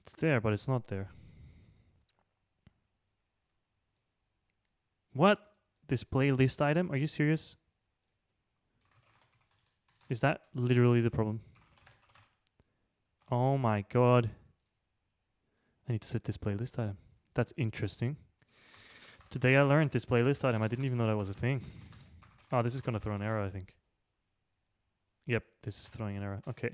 It's there, but it's not there. What? Display list item? Are you serious? Is that literally the problem? Oh my god. I need to set display list item. That's interesting. Today I learned display list item. I didn't even know that was a thing. Oh, this is going to throw an error, I think. Yep, this is throwing an error. Okay.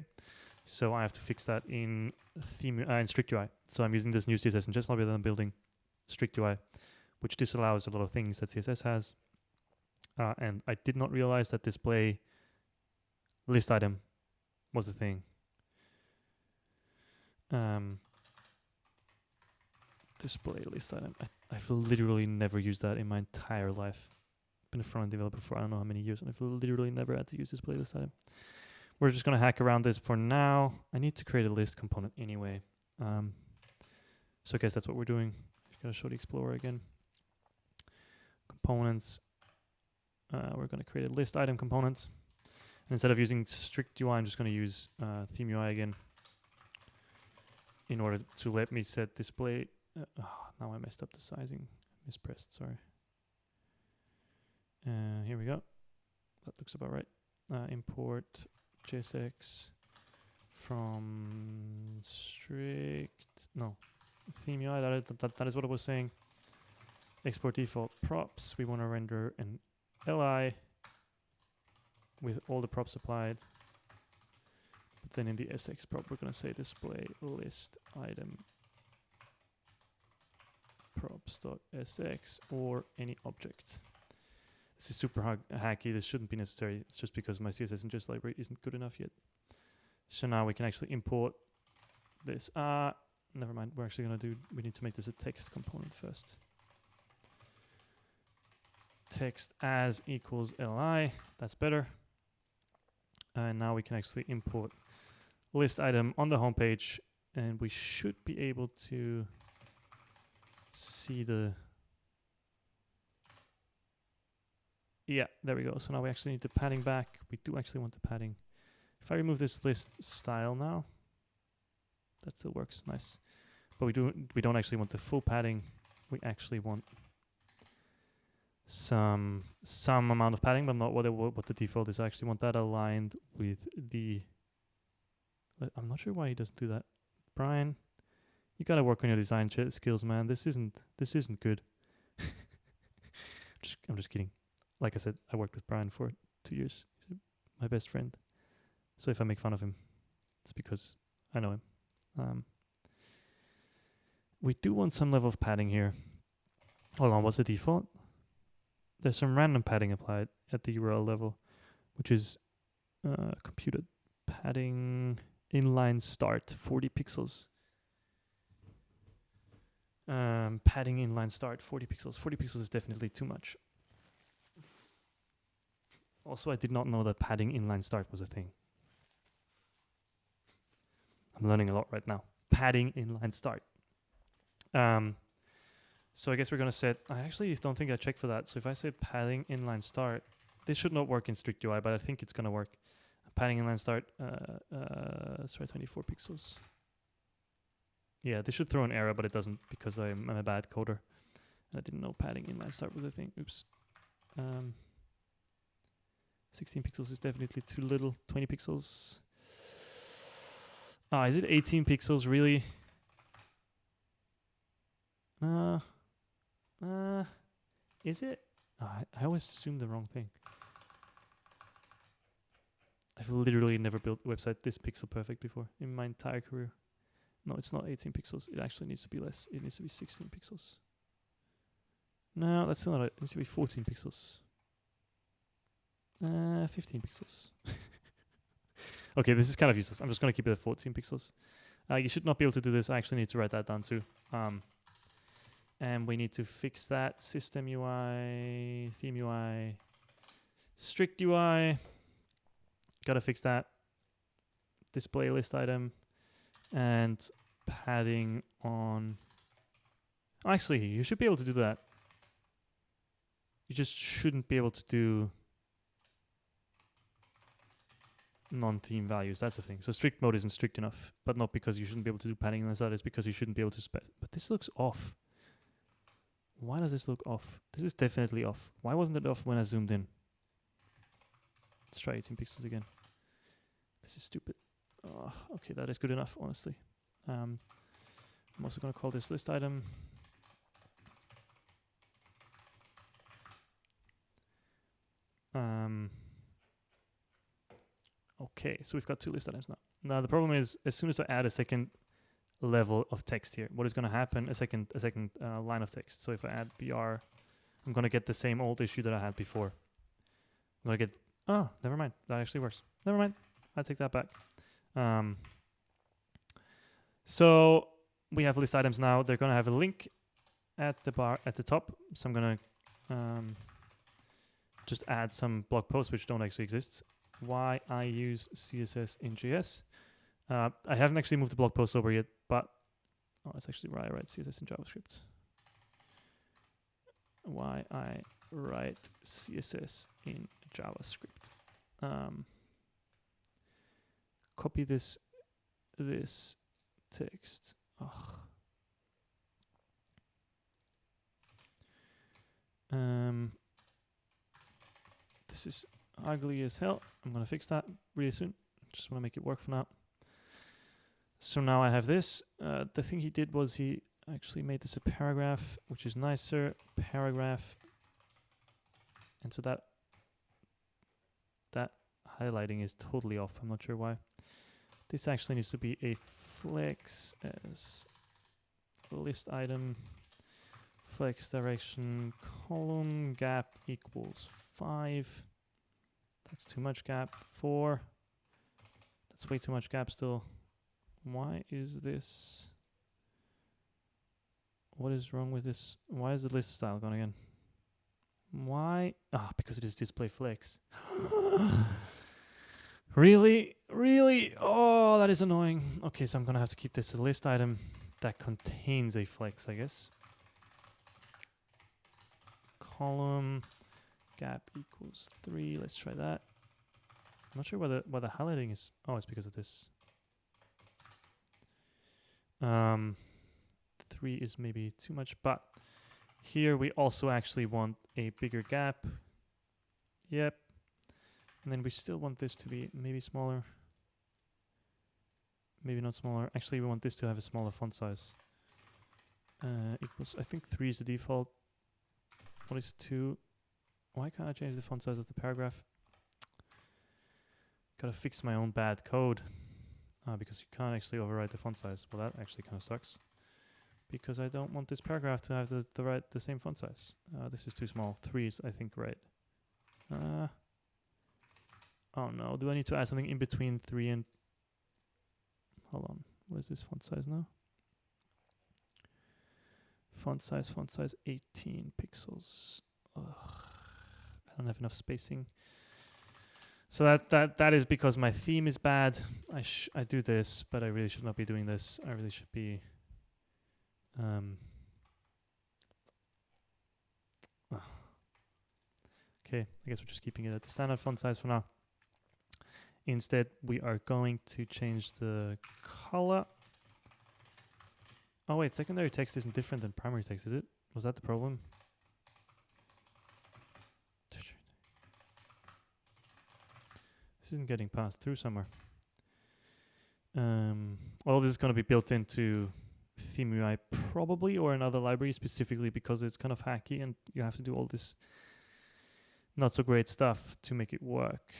So I have to fix that in theme in StriktUI. So I'm using this new CSS ingest library that I'm building, StriktUI, which disallows a lot of things that CSS has. And I did not realize that display list item was a thing. Display list item. I've literally never used that in my entire life. Been a front-end developer for I don't know how many years, and I've literally never had to use display list item. We're just gonna hack around this for now. I need to create a list component anyway. So I guess that's what we're doing. Just gotta show the Explorer again. Components. We're gonna create a list item component. And instead of using StriktUI, I'm just gonna use ThemeUI again in order to let me set display. Now I messed up the sizing. Mispressed, sorry. Here we go. That looks about right. Import JSX from ThemeUI. That is what I was saying. Export default props. We want to render an LI with all the props applied. But then in the SX prop, we're going to say display list item props.sx or any object. This is super hacky. This shouldn't be necessary. It's just because my CSS ingest library isn't good enough yet. So now we can actually import this. Never mind. We're actually going to we need to make this a text component first. Text as equals li. That's better. And now we can actually import list item on the home page, and we should be able to see the... Yeah, there we go. So now we actually need the padding back. We do actually want the padding. If I remove this list style now, that still works. Nice. But we don't actually want the full padding. We actually want some amount of padding, but not what the default is. I actually want that aligned with the. I'm not sure why he doesn't do that. Brian, you gotta work on your design skills, man. This isn't good. I'm just kidding. Like I said, I worked with Brian for 2 years. He's my best friend. So if I make fun of him, it's because I know him. We do want some level of padding here. Hold on, what's the default? There's some random padding applied at the URL level, which is computed padding inline start 40 pixels. Padding inline start 40 pixels. 40 pixels is definitely too much. Also, I did not know that padding inline start was a thing. I'm learning a lot right now. Padding inline start. So I guess we're gonna set. I actually don't think I checked for that. So if I say padding inline start, this should not work in strict UI, but I think it's gonna work. Padding inline start. Sorry, 24 pixels. Yeah, this should throw an error, but it doesn't because I'm a bad coder. And I didn't know padding inline start was a thing. Oops. 16 pixels is definitely too little. 20 pixels. Is it 18 pixels really? Is it? I always assume the wrong thing. I've literally never built a website this pixel perfect before in my entire career. No, it's not 18 pixels. It actually needs to be less. It needs to be 16 pixels. No, that's still not it. It needs to be 14 pixels. 15 pixels. Okay, this is kind of useless. I'm just going to keep it at 14 pixels. You should not be able to do this. I actually need to write that down too. And we need to fix that. System UI, theme UI, strict UI. Gotta fix that. Display list item. And padding on. Actually, you should be able to do that. You just shouldn't be able to do non-theme values. That's the thing. So strict mode isn't strict enough, but not because you shouldn't be able to do padding on the side. It's because you shouldn't be able to but this looks off. Why does this look off? This is definitely off. Why wasn't it off when I zoomed in? Let's try 18 pixels again. This is stupid. Oh, okay, that is good enough, honestly. I'm also going to call this list item. Okay, so we've got 2 list items now. Now the problem is, as soon as I add a second level of text here, what is going to happen? A second line of text. So if I add br, I'm going to get the same old issue that I had before. I'm going to get. Oh, never mind. That actually works. Never mind. I take that back. So we have list items now. They're going to have a link at the bar at the top. So I'm going to just add some blog posts which don't actually exist. Why I use CSS in JS. I haven't actually moved the blog post over yet, but that's actually why I write CSS in JavaScript. Why I write CSS in JavaScript. Copy this text. This is ugly as hell. I'm gonna fix that really soon. Just want to make it work for now. So now I have this. The thing he did was he actually made this a paragraph, which is nicer. Paragraph. And so that highlighting is totally off. I'm not sure why. This actually needs to be a flex as list item. Flex direction column gap equals 5. That's too much gap. 4. That's way too much gap still. Why is this? What is wrong with this? Why is the list style gone again? Why? Because it is display flex. Really? Really? Oh, that is annoying. Okay, so I'm gonna have to keep this a list item that contains a flex, I guess. Column gap equals 3. Let's try that. I'm not sure why the highlighting is. Oh, it's because of this. 3 is maybe too much, but Here we also actually want a bigger gap. Yep. And then we still want this to be maybe smaller. Maybe not smaller. Actually, we want this to have a smaller font size. Equals, I think 3 is the default. What is 2? Why can't I change the font size of the paragraph? Gotta fix my own bad code. Because you can't actually override the font size. Well, that actually kind of sucks. Because I don't want this paragraph to have the same font size. This is too small. 3 is, I think, right. Oh no, do I need to add something in between 3 and... Hold on, what is this font size now? Font size 18 pixels. Ugh. I don't have enough spacing. So that is because my theme is bad. I do this, but I really should not be doing this. I really should be... Okay, I guess we're just keeping it at the standard font size for now. Instead, we are going to change the color. Oh wait, secondary text isn't different than primary text, is it? Was that the problem? This isn't getting passed through somewhere. Well, this is going to be built into ThemeUI probably, or another library specifically, because it's kind of hacky and you have to do all this not so great stuff to make it work.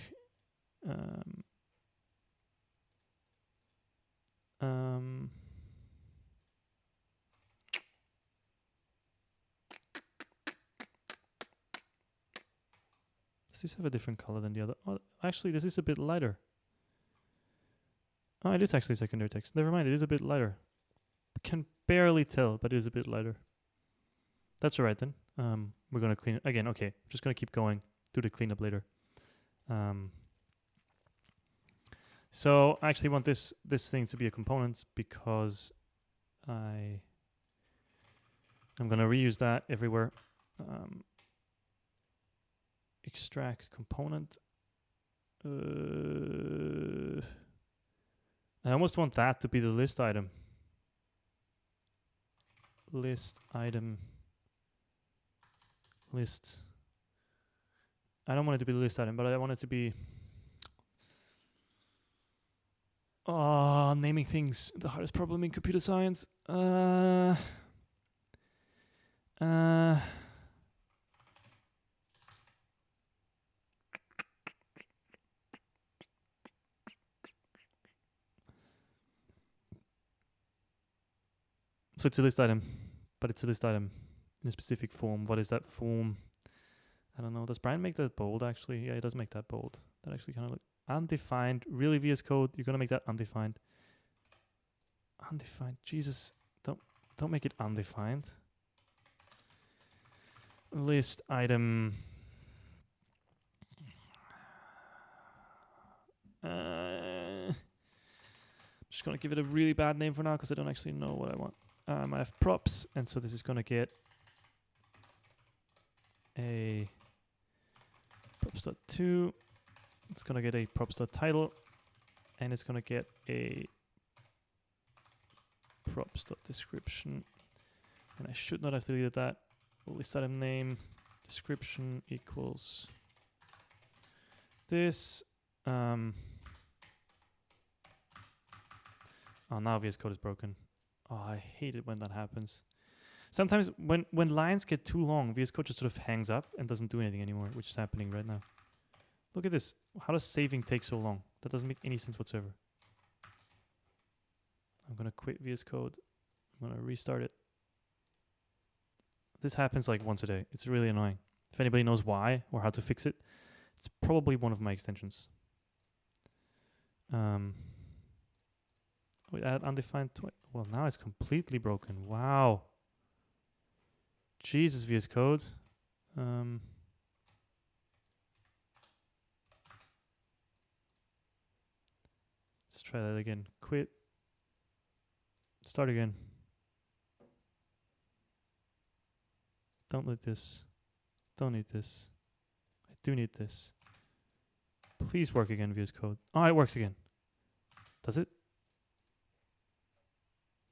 Does this have a different color than the other? Oh, actually, this is a bit lighter. Oh, it is actually secondary text. Never mind, it is a bit lighter. Can barely tell, but it is a bit lighter. That's all right then. We're gonna clean it again. Okay, just gonna keep going. Do the cleanup later. So I actually want this thing to be a component because I'm gonna reuse that everywhere. Extract component. I almost want that to be the list item. List item. List. I don't want it to be the list item, but I want it to be... Oh, naming things. The hardest problem in computer science. So it's a list item, but it's a list item in a specific form. What is that form? I don't know. Does Brian make that bold, actually? Yeah, he does make that bold. That actually kind of looks undefined. Really, VS Code, you're going to make that undefined. Undefined. Jesus, don't make it undefined. List item. Just going to give it a really bad name for now because I don't actually know what I want. I have props, and so this is going to get a props.2. It's going to get a props.title, and it's going to get a props.description. And I should not have deleted that. List item name, description equals this. Oh, now VS Code is broken. Oh, I hate it when that happens. Sometimes when lines get too long, VS Code just sort of hangs up and doesn't do anything anymore, which is happening right now. Look at this. How does saving take so long? That doesn't make any sense whatsoever. I'm going to quit VS Code. I'm going to restart it. This happens like once a day. It's really annoying. If anybody knows why or how to fix it, it's probably one of my extensions. We add undefined. Well, now it's completely broken. Wow. Jesus, VS Code. Let's try that again. Quit. Start again. Don't need this. Don't need this. I do need this. Please work again, VS Code. Oh, it works again. Does it?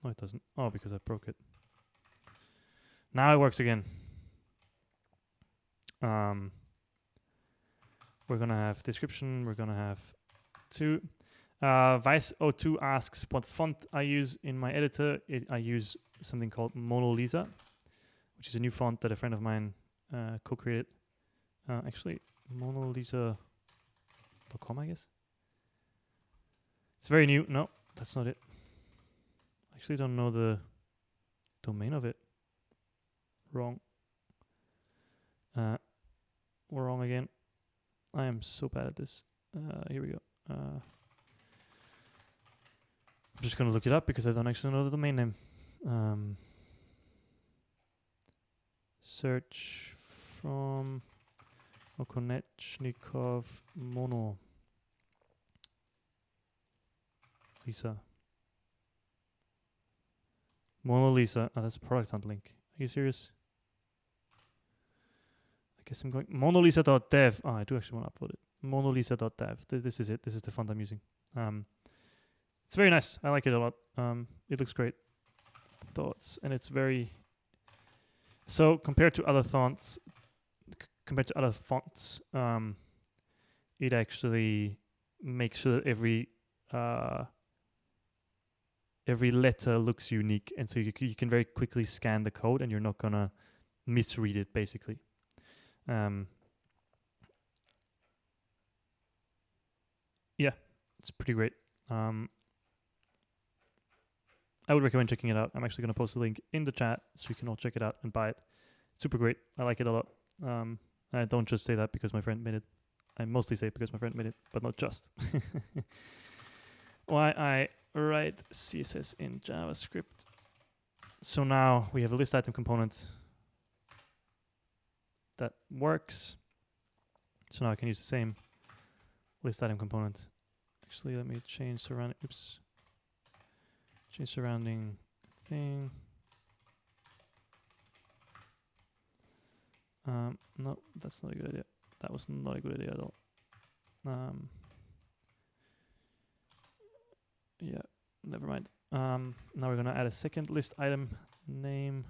No, it doesn't. Oh, because I broke it. Now it works again. We're gonna have description. We're gonna have two. Vice02 asks what font I use in my editor. I use something called Mona Lisa, which is a new font that a friend of mine co-created. Actually, monalisa.com, I guess. It's very new. No, that's not it. I actually don't know the domain of it. Wrong. We're wrong again. I am so bad at this. Here we go. I'm just going to look it up because I don't actually know the domain name. Search from Okonechnikov Mono Lisa. Mona Lisa. Oh, that's a product hunt link. Are you serious? I guess I'm going monalisa.dev. Oh, I do actually want to upload it. Monalisa.dev. This is it. This is the font I'm using. It's very nice. I like it a lot. It looks great. Thoughts, and it's very. So compared to other fonts, it actually makes sure that every letter looks unique, and so you can very quickly scan the code, and you're not gonna misread it, basically. Yeah, it's pretty great. I would recommend checking it out. I'm actually gonna post a link in the chat so you can all check it out and buy it. It's super great. I like it a lot. And I don't just say that because my friend made it. I mostly say it because my friend made it, but not just. Why I write CSS in JavaScript. So now we have a list item component that works. So now I can use the same list item component. Actually, let me change surrounding. Oops. Change surrounding thing. No, that's not a good idea. That was not a good idea at all. Yeah, never mind. Now we're gonna add a second list item name.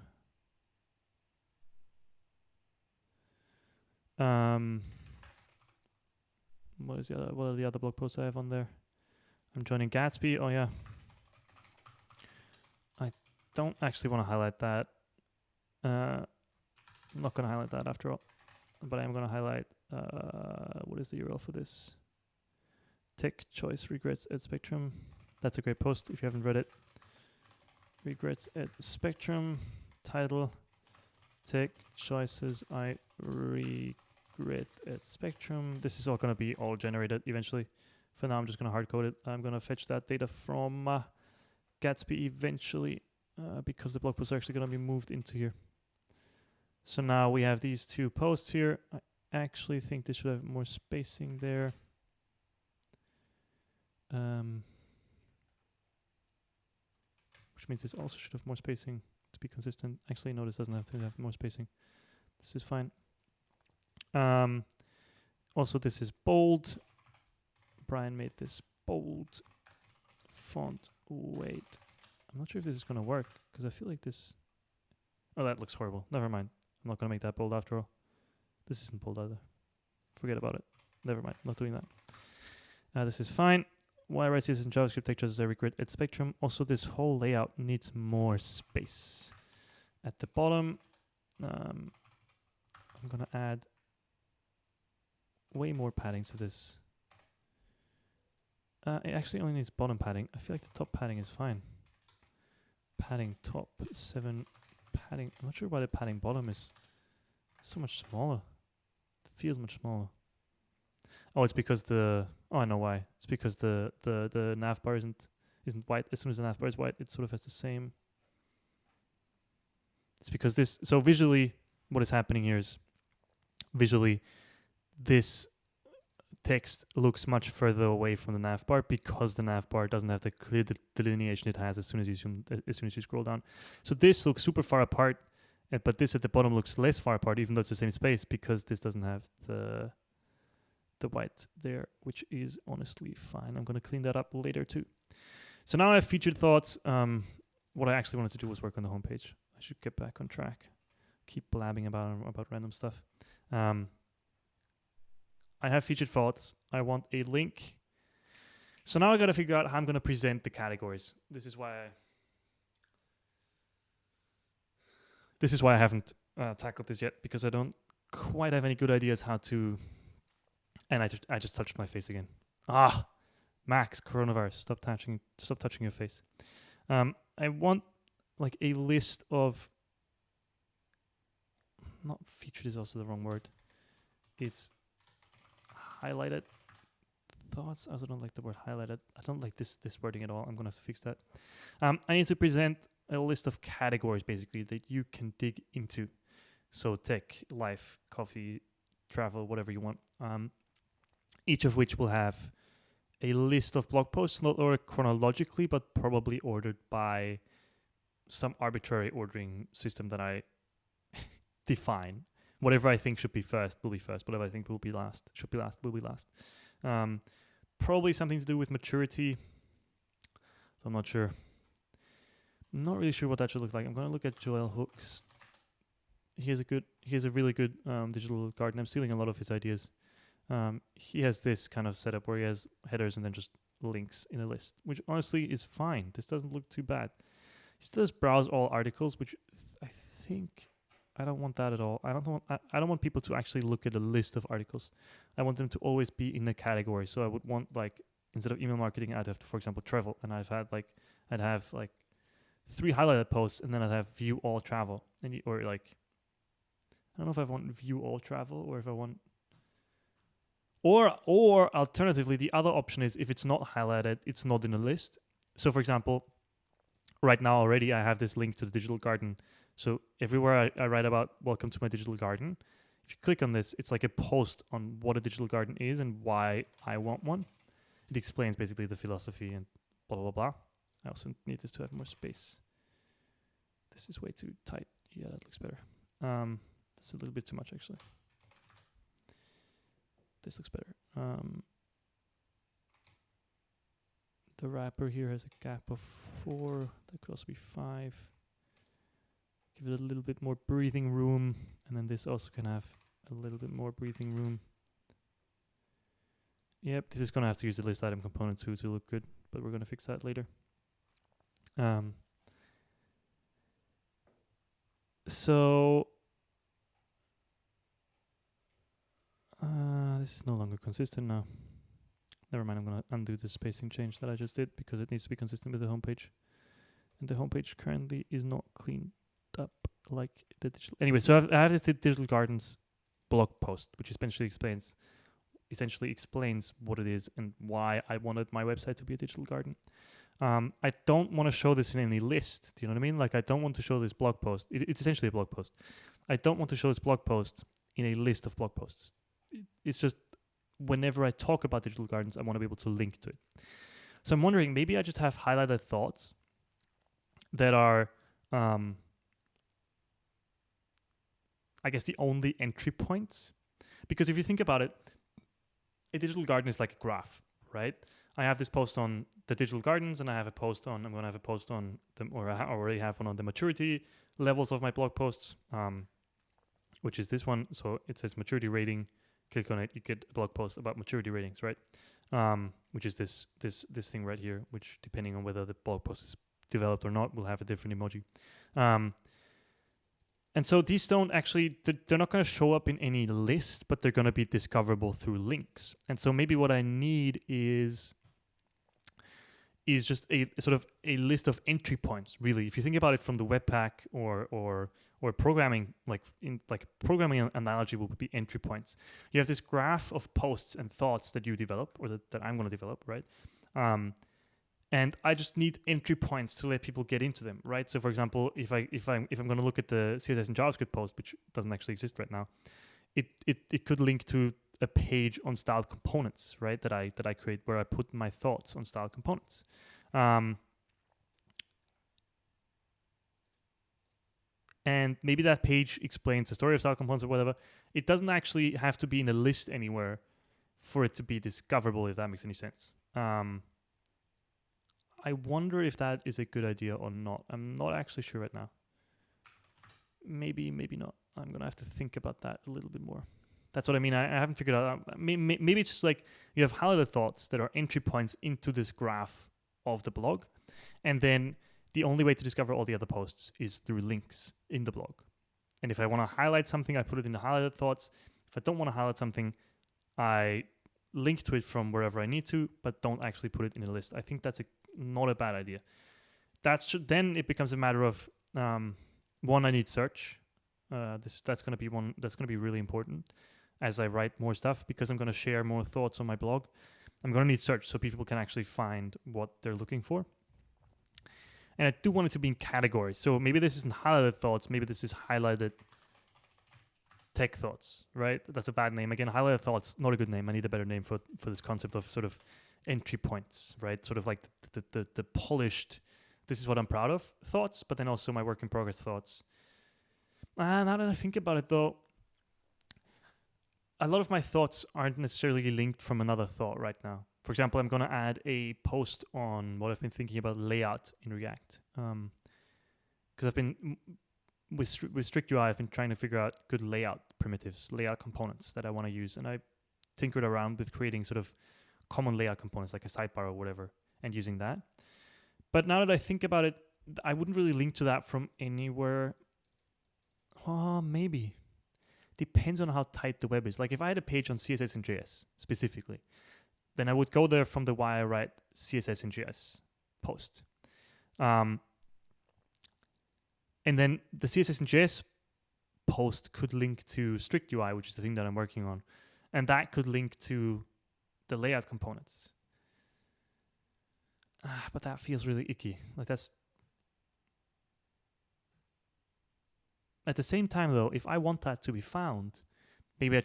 What are the other blog posts I have on there? I'm joining Gatsby. Oh yeah. I don't actually want to highlight that. I'm not gonna highlight that after all, but I'm gonna highlight what is the URL for this? Tech choice regrets at Spectrum. That's a great post if you haven't read it. Regrets at Spectrum. Title: Tech choices I regret at Spectrum. This is all gonna be all generated eventually. For now, I'm just gonna hard code it. I'm gonna fetch that data from Gatsby eventually because the blog posts are actually gonna be moved into here. So now we have these two posts here. I actually think this should have more spacing there. Which means this also should have more spacing to be consistent. Actually, no, this doesn't have to have more spacing. This is fine. Also, this is bold. Brian made this bold font weight. I'm not sure if this is going to work because I feel like this... Oh, that looks horrible. Never mind. I'm not going to make that bold after all. This isn't bold either. Forget about it. Never mind. Not doing that. This is fine. Why write CSS in JavaScript textures? I regret at Spectrum. Also, this whole layout needs more space. At the bottom, I'm going to add way more padding to this. It actually only needs bottom padding. I feel like the top padding is fine. Padding top 7. Padding. I'm not sure why the padding bottom is so much smaller. It feels much smaller. Oh, it's because the... Oh, I know why. It's because the nav bar isn't white. As soon as the nav bar is white, it sort of has the same... It's because this... So visually, what is happening here is... Visually, this text looks much further away from the nav bar because the nav bar doesn't have the clear delineation it has as soon as you scroll down. So this looks super far apart, but this at the bottom looks less far apart, even though it's the same space, because this doesn't have the white there, which is honestly fine. I'm going to clean that up later too. So now I have featured thoughts. What I actually wanted to do was work on the homepage. I should get back on track. Keep blabbing about random stuff. I have featured thoughts. I want a link. So now I got to figure out how I'm going to present the categories. This is why I haven't tackled this yet, because I don't quite have any good ideas how to. And I just touched my face again. Max, coronavirus. Stop touching your face. I want like a list of. Not featured is also the wrong word. It's highlighted thoughts. I also don't like the word highlighted. I don't like this wording at all. I'm gonna have to fix that. I need to present a list of categories basically that you can dig into. So tech, life, coffee, travel, whatever you want. Each of which will have a list of blog posts, not ordered chronologically, but probably ordered by some arbitrary ordering system that I define. Whatever I think should be first will be first. Whatever I think will be last should be last will be last. Probably something to do with maturity. So I'm not sure. I'm not really sure what that should look like. I'm going to look at Joel Hooks. He has a really good digital garden. I'm stealing a lot of his ideas. He has this kind of setup where he has headers and then just links in a list, which honestly is fine. This doesn't look too bad. He still does browse all articles, which I think I don't want that at all. I don't want people to actually look at a list of articles. I want them to always be in a category. So I would want, like, instead of email marketing, I'd have, for example, travel, and I'd have 3 highlighted posts, and then I'd have view all travel, I don't know if I want view all travel or if I want. Or alternatively, the other option is if it's not highlighted, it's not in a list. So for example, right now already I have this link to the digital garden. So everywhere I write about welcome to my digital garden, if you click on this, it's like a post on what a digital garden is and why I want one. It explains basically the philosophy and blah, blah, blah. I also need this to have more space. This is way too tight. Yeah, that looks better. That's a little bit too much actually. This looks better. The wrapper here has a gap of 4. That could also be 5. Give it a little bit more breathing room. And then this also can have a little bit more breathing room. Yep, this is going to have to use the list item component too to look good, but we're going to fix that later. So this is no longer consistent now. Never mind, I'm going to undo the spacing change that I just did because it needs to be consistent with the homepage. And the homepage currently is not cleaned up like the digital. Anyway, so I have this digital gardens blog post, which essentially explains what it is and why I wanted my website to be a digital garden. I don't want to show this in any list. Do you know what I mean? Like, I don't want to show this blog post. It's essentially a blog post. I don't want to show this blog post in a list of blog posts. It's just whenever I talk about digital gardens, I want to be able to link to it. So I'm wondering, maybe I just have highlighted thoughts that are, I guess, the only entry points. Because if you think about it, a digital garden is like a graph, right? I have this post on the digital gardens, and I'm going to have a post on them, or I already have one on the maturity levels of my blog posts, which is this one. So it says maturity rating. Click on it, you get a blog post about maturity ratings, right? Which is this thing right here, which depending on whether the blog post is developed or not, will have a different emoji. And so these don't actually, they're not going to show up in any list, but they're going to be discoverable through links. And so maybe what I need is just a sort of a list of entry points, really. If you think about it from the Webpack or programming, like in like programming analogy will be entry points. You have this graph of posts and thoughts that you develop, or that I'm going to develop, right? And I just need entry points to let people get into them, right? So for example, if I'm going to look at the CSS and JavaScript post, which doesn't actually exist right now, it could link to a page on styled components, right? That I create, where I put my thoughts on styled components. And maybe that page explains the story of style components or whatever. It doesn't actually have to be in a list anywhere for it to be discoverable, if that makes any sense. I wonder if that is a good idea or not. I'm not actually sure right now. maybe not. I'm gonna have to think about that a little bit more. That's what I mean. I haven't figured out. Maybe it's just like you have highlighted thoughts that are entry points into this graph of the blog, and then the only way to discover all the other posts is through links in the blog. And if I want to highlight something, I put it in the highlighted thoughts. If I don't want to highlight something, I link to it from wherever I need to, but don't actually put it in a list. I think that's not a bad idea. Then it becomes a matter of one, I need search. That's going to be really important as I write more stuff, because I'm going to share more thoughts on my blog. I'm going to need search so people can actually find what they're looking for. And I do want it to be in categories. So maybe this isn't highlighted thoughts. Maybe this is highlighted tech thoughts, right? That's a bad name. Again, highlighted thoughts, not a good name. I need a better name for this concept of sort of entry points, right? Sort of like the polished, this is what I'm proud of thoughts, but then also my work in progress thoughts. Now that I think about it though, a lot of my thoughts aren't necessarily linked from another thought right now. For example, I'm going to add a post on what I've been thinking about layout in React. Because I've been, with Strict UI, I've been trying to figure out good layout primitives, layout components that I want to use. And I tinkered around with creating sort of common layout components like a sidebar or whatever and using that. But now that I think about it, I wouldn't really link to that from anywhere. Oh, maybe. Depends on how tight the web is. Like if I had a page on CSS and JS specifically, then I would go there from the why I write CSS and JS post. And then the CSS and JS post could link to Strict UI, which is the thing that I'm working on. And that could link to the layout components. But that feels really icky. Like that's... At the same time, though, if I want that to be found, maybe I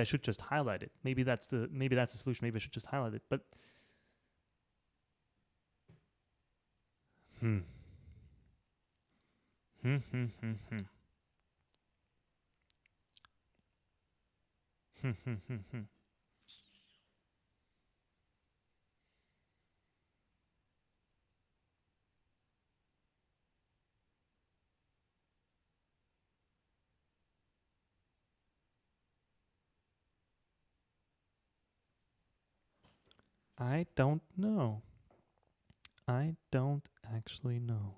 should just highlight it. Maybe that's the solution. Maybe I should just highlight it. But I don't know. I don't actually know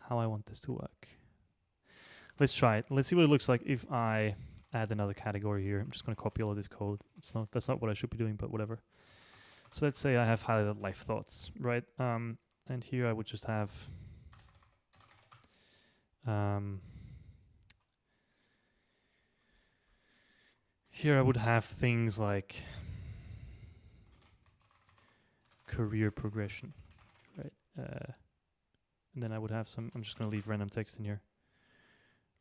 how I want this to work. Let's try it. Let's see what it looks like if I add another category here. I'm just going to copy all of this code. That's not what I should be doing, but whatever. So let's say I have highlighted life thoughts, right? And here I would just have here I would have things like career progression, right? And then I would have some, I'm just going to leave random text in here.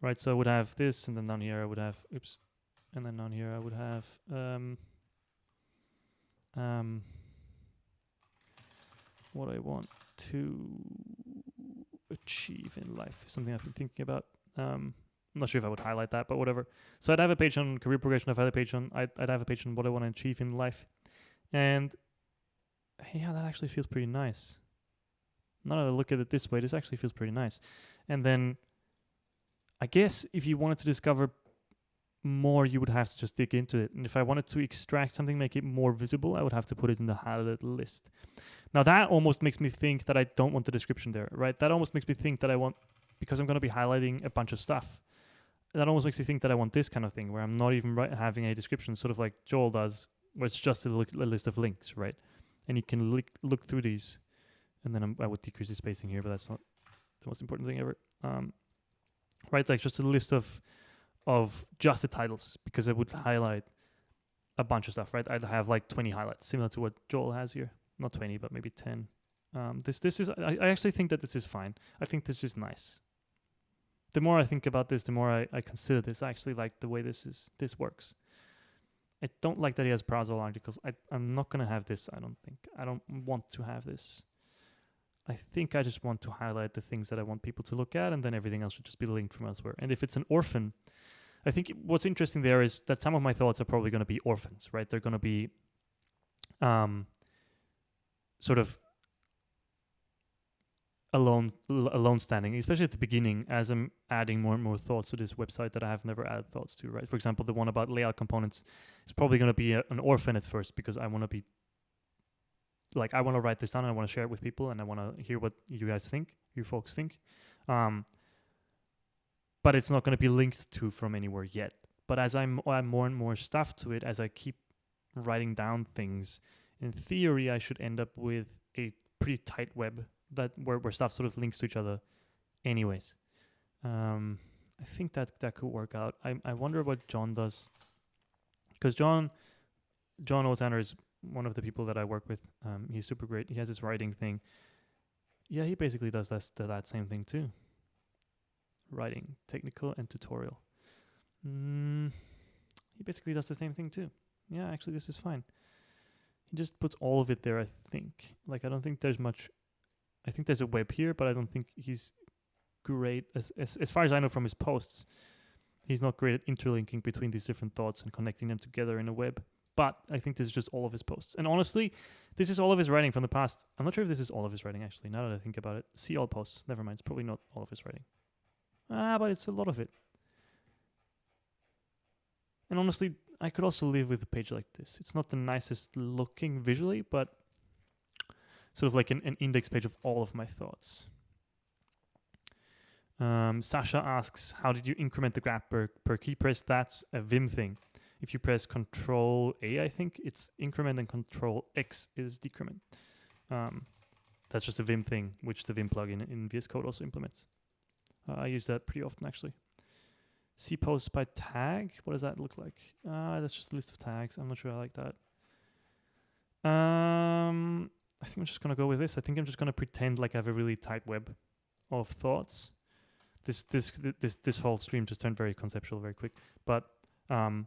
Right, so I would have this, and then down here I would have, and then down here I would have, what I want to achieve in life, something I've been thinking about. I'm not sure if I would highlight that, but whatever. So I'd have a page on career progression, I'd have a page on what I want to achieve in life. And yeah, that actually feels pretty nice. Now that I look at it this way, this actually feels pretty nice. And then I guess if you wanted to discover more, you would have to just dig into it. And if I wanted to extract something, make it more visible, I would have to put it in the highlighted list. Now that almost makes me think that I don't want the description there, right? That almost makes me think that I want, because I'm going to be highlighting a bunch of stuff, that almost makes me think that I want this kind of thing, where I'm not even having a description, sort of like Joel does, where it's just a list of links, right? And you can look through these, and then I would decrease the spacing here, but that's not the most important thing ever. Right, like just a list of just the titles, because I would highlight a bunch of stuff, right? I'd have like 20 highlights, similar to what Joel has here. Not 20, but maybe 10. This is, I actually think that this is fine. I think this is nice. The more I think about this, the more I consider this. I actually like the way this works. I don't like that he has browser articles. I'm not going to have this, I don't think. I don't want to have this. I think I just want to highlight the things that I want people to look at, and then everything else should just be linked from elsewhere. And if it's an orphan, I think what's interesting there is that some of my thoughts are probably going to be orphans, right? They're going to be sort of alone standing, especially at the beginning, as I'm adding more and more thoughts to this website that I have never added thoughts to, right? For example, the one about layout components is probably going to be an orphan at first, because I want to be like, I want to write this down and I want to share it with people, and I want to hear what you guys think, you folks think. But it's not going to be linked to from anywhere yet. But as I add more and more stuff to it, as I keep writing down things, in theory, I should end up with a pretty tight web that where stuff sort of links to each other anyways. I think that could work out. I wonder what John does, because John Otander is one of the people that I work with. He's super great. He has this writing thing. Yeah, he basically does that same thing too. Writing, technical and tutorial. He basically does the same thing too. Yeah, actually this is fine. He just puts all of it there, I think. Like, I don't think there's much. I think there's a web here, but I don't think he's great. As far as I know from his posts, he's not great at interlinking between these different thoughts and connecting them together in a web. But I think this is just all of his posts. And honestly, this is all of his writing from the past. I'm not sure if this is all of his writing, actually, now that I think about it. See all posts. Never mind. It's probably not all of his writing. But it's a lot of it. And honestly, I could also live with a page like this. It's not the nicest looking visually, but sort of like an index page of all of my thoughts. Sasha asks, how did you increment the graph per key press? That's a Vim thing. If you press Control A, I think it's increment, and Control X is decrement. That's just a Vim thing, which the Vim plugin in VS Code also implements. I use that pretty often, actually. See posts by tag. What does that look like? That's just a list of tags. I'm not sure I like that. I think I'm just going to go with this. I think I'm just going to pretend like I have a really tight web of thoughts. This whole stream just turned very conceptual very quick. But I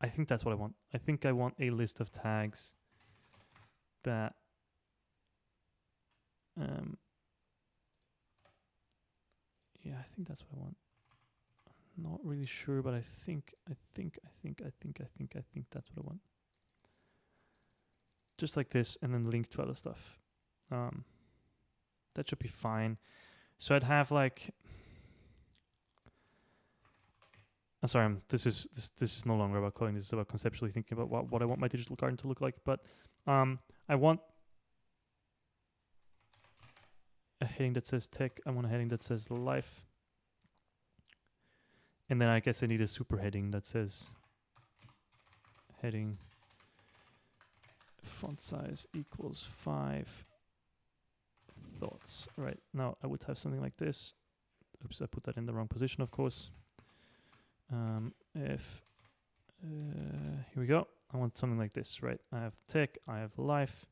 think that's what I want. I think I want a list of tags that yeah, I think that's what I want. I'm not really sure, but I think that's what I want. Just like this, and then link to other stuff. That should be fine. So I'd have like, I'm sorry, this is no longer about coding. This is about conceptually thinking about what I want my digital garden to look like. But I want a heading that says tech. I want a heading that says life. And then I guess I need a super heading that says heading font size equals 5 thoughts. Right, now I would have something like this. Oops, I put that in the wrong position, of course. Here we go. I want something like this, right? I have tech, I have life.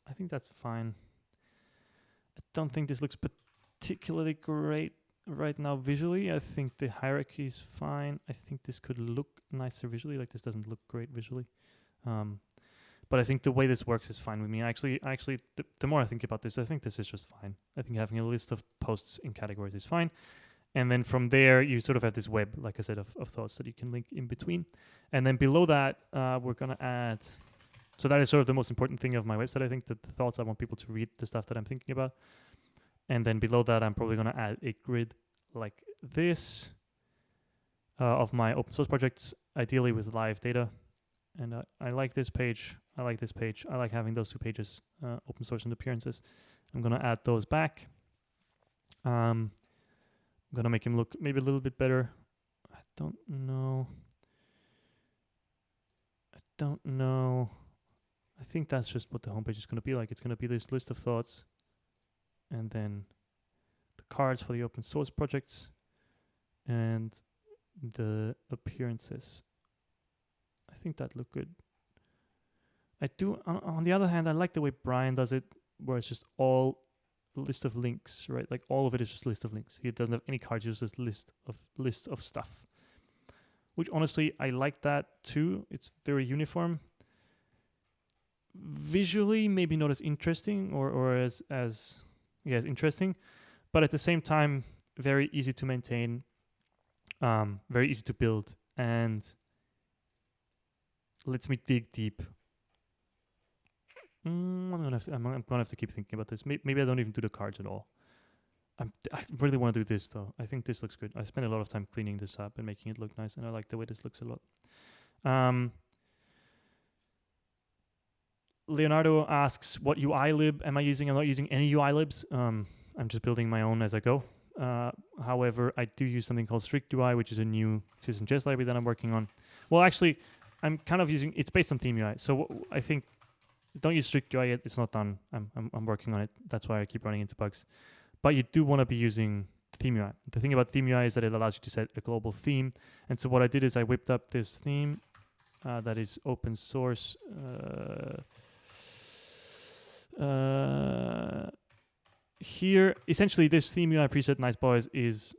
I think that's fine. I don't think this looks particularly great right now visually. I think the hierarchy is fine. I think this could look nicer visually. Like, this doesn't look great visually. But I think the way this works is fine with me. Actually, the more I think about this, I think this is just fine. I think having a list of posts in categories is fine. And then from there, you sort of have this web, like I said, of thoughts that you can link in between. And then below that, we're going to add... So that is sort of the most important thing of my website, I think, that the thoughts, I want people to read the stuff that I'm thinking about. And then below that, I'm probably going to add a grid like this of my open source projects, ideally with live data. And I like this page. I like this page. I like having those two pages, open source and appearances. I'm going to add those back. I'm going to make him look maybe a little bit better. I don't know. I think that's just what the homepage is going to be like. It's going to be this list of thoughts, and then the cards for the open source projects, and the appearances. I think that look good. I do. On the other hand, I like the way Brian does it, where it's just all list of links, right? Like, all of it is just list of links. He doesn't have any cards; just this lists of stuff. Which, honestly, I like that too. It's very uniform. Visually, maybe not as interesting or as interesting, but at the same time, very easy to maintain. very easy to build, and lets me dig deep. I'm gonna have to keep thinking about this. Maybe I don't even do the cards at all. I really want to do this though. I think this looks good. I spent a lot of time cleaning this up and making it look nice, and I like the way this looks a lot. Leonardo asks, what UI lib am I using? I'm not using any UI libs. I'm just building my own as I go. However, I do use something called Strict UI, which is a new Citizen JS library that I'm working on. Well, actually, I'm kind of using, it's based on Theme UI. So I think, don't use Strict UI yet. It's not done. I'm working on it. That's why I keep running into bugs. But you do want to be using Theme UI. The thing about Theme UI is that it allows you to set a global theme. And so what I did is I whipped up this theme that is open source. Here, essentially, this Theme UI preset, Nice Boys, is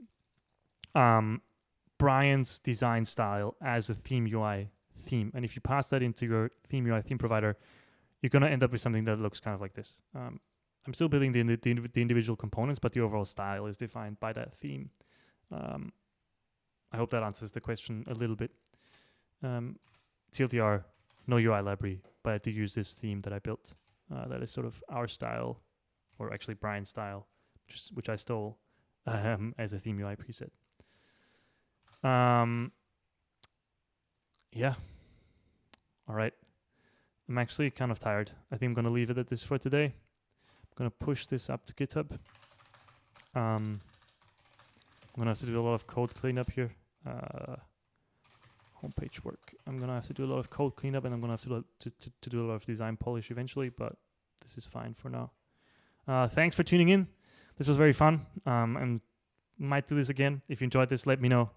Brian's design style as a Theme UI theme. And if you pass that into your Theme UI theme provider, you're going to end up with something that looks kind of like this. I'm still building the individual components, but the overall style is defined by that theme. I hope that answers the question a little bit. TLDR, no UI library, but I do use this theme that I built. That is sort of our style, or actually Brian's style, which I stole as a Theme UI preset. Yeah. All right. I'm actually kind of tired. I think I'm going to leave it at this for today. I'm going to push this up to GitHub. I'm going to have to do a lot of code cleanup here. Homepage work. I'm going to have to do a lot of code cleanup, and I'm going to have to do a lot of design polish eventually, but this is fine for now. Thanks for tuning in. This was very fun. I might do this again. If you enjoyed this, let me know.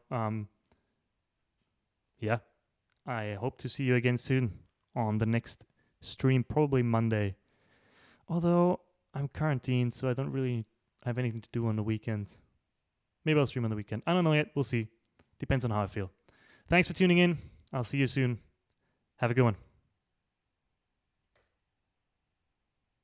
Yeah. I hope to see you again soon on the next stream, probably Monday. Although I'm quarantined, so I don't really have anything to do on the weekend. Maybe I'll stream on the weekend. I don't know yet. We'll see. Depends on how I feel. Thanks for tuning in. I'll see you soon. Have a good one.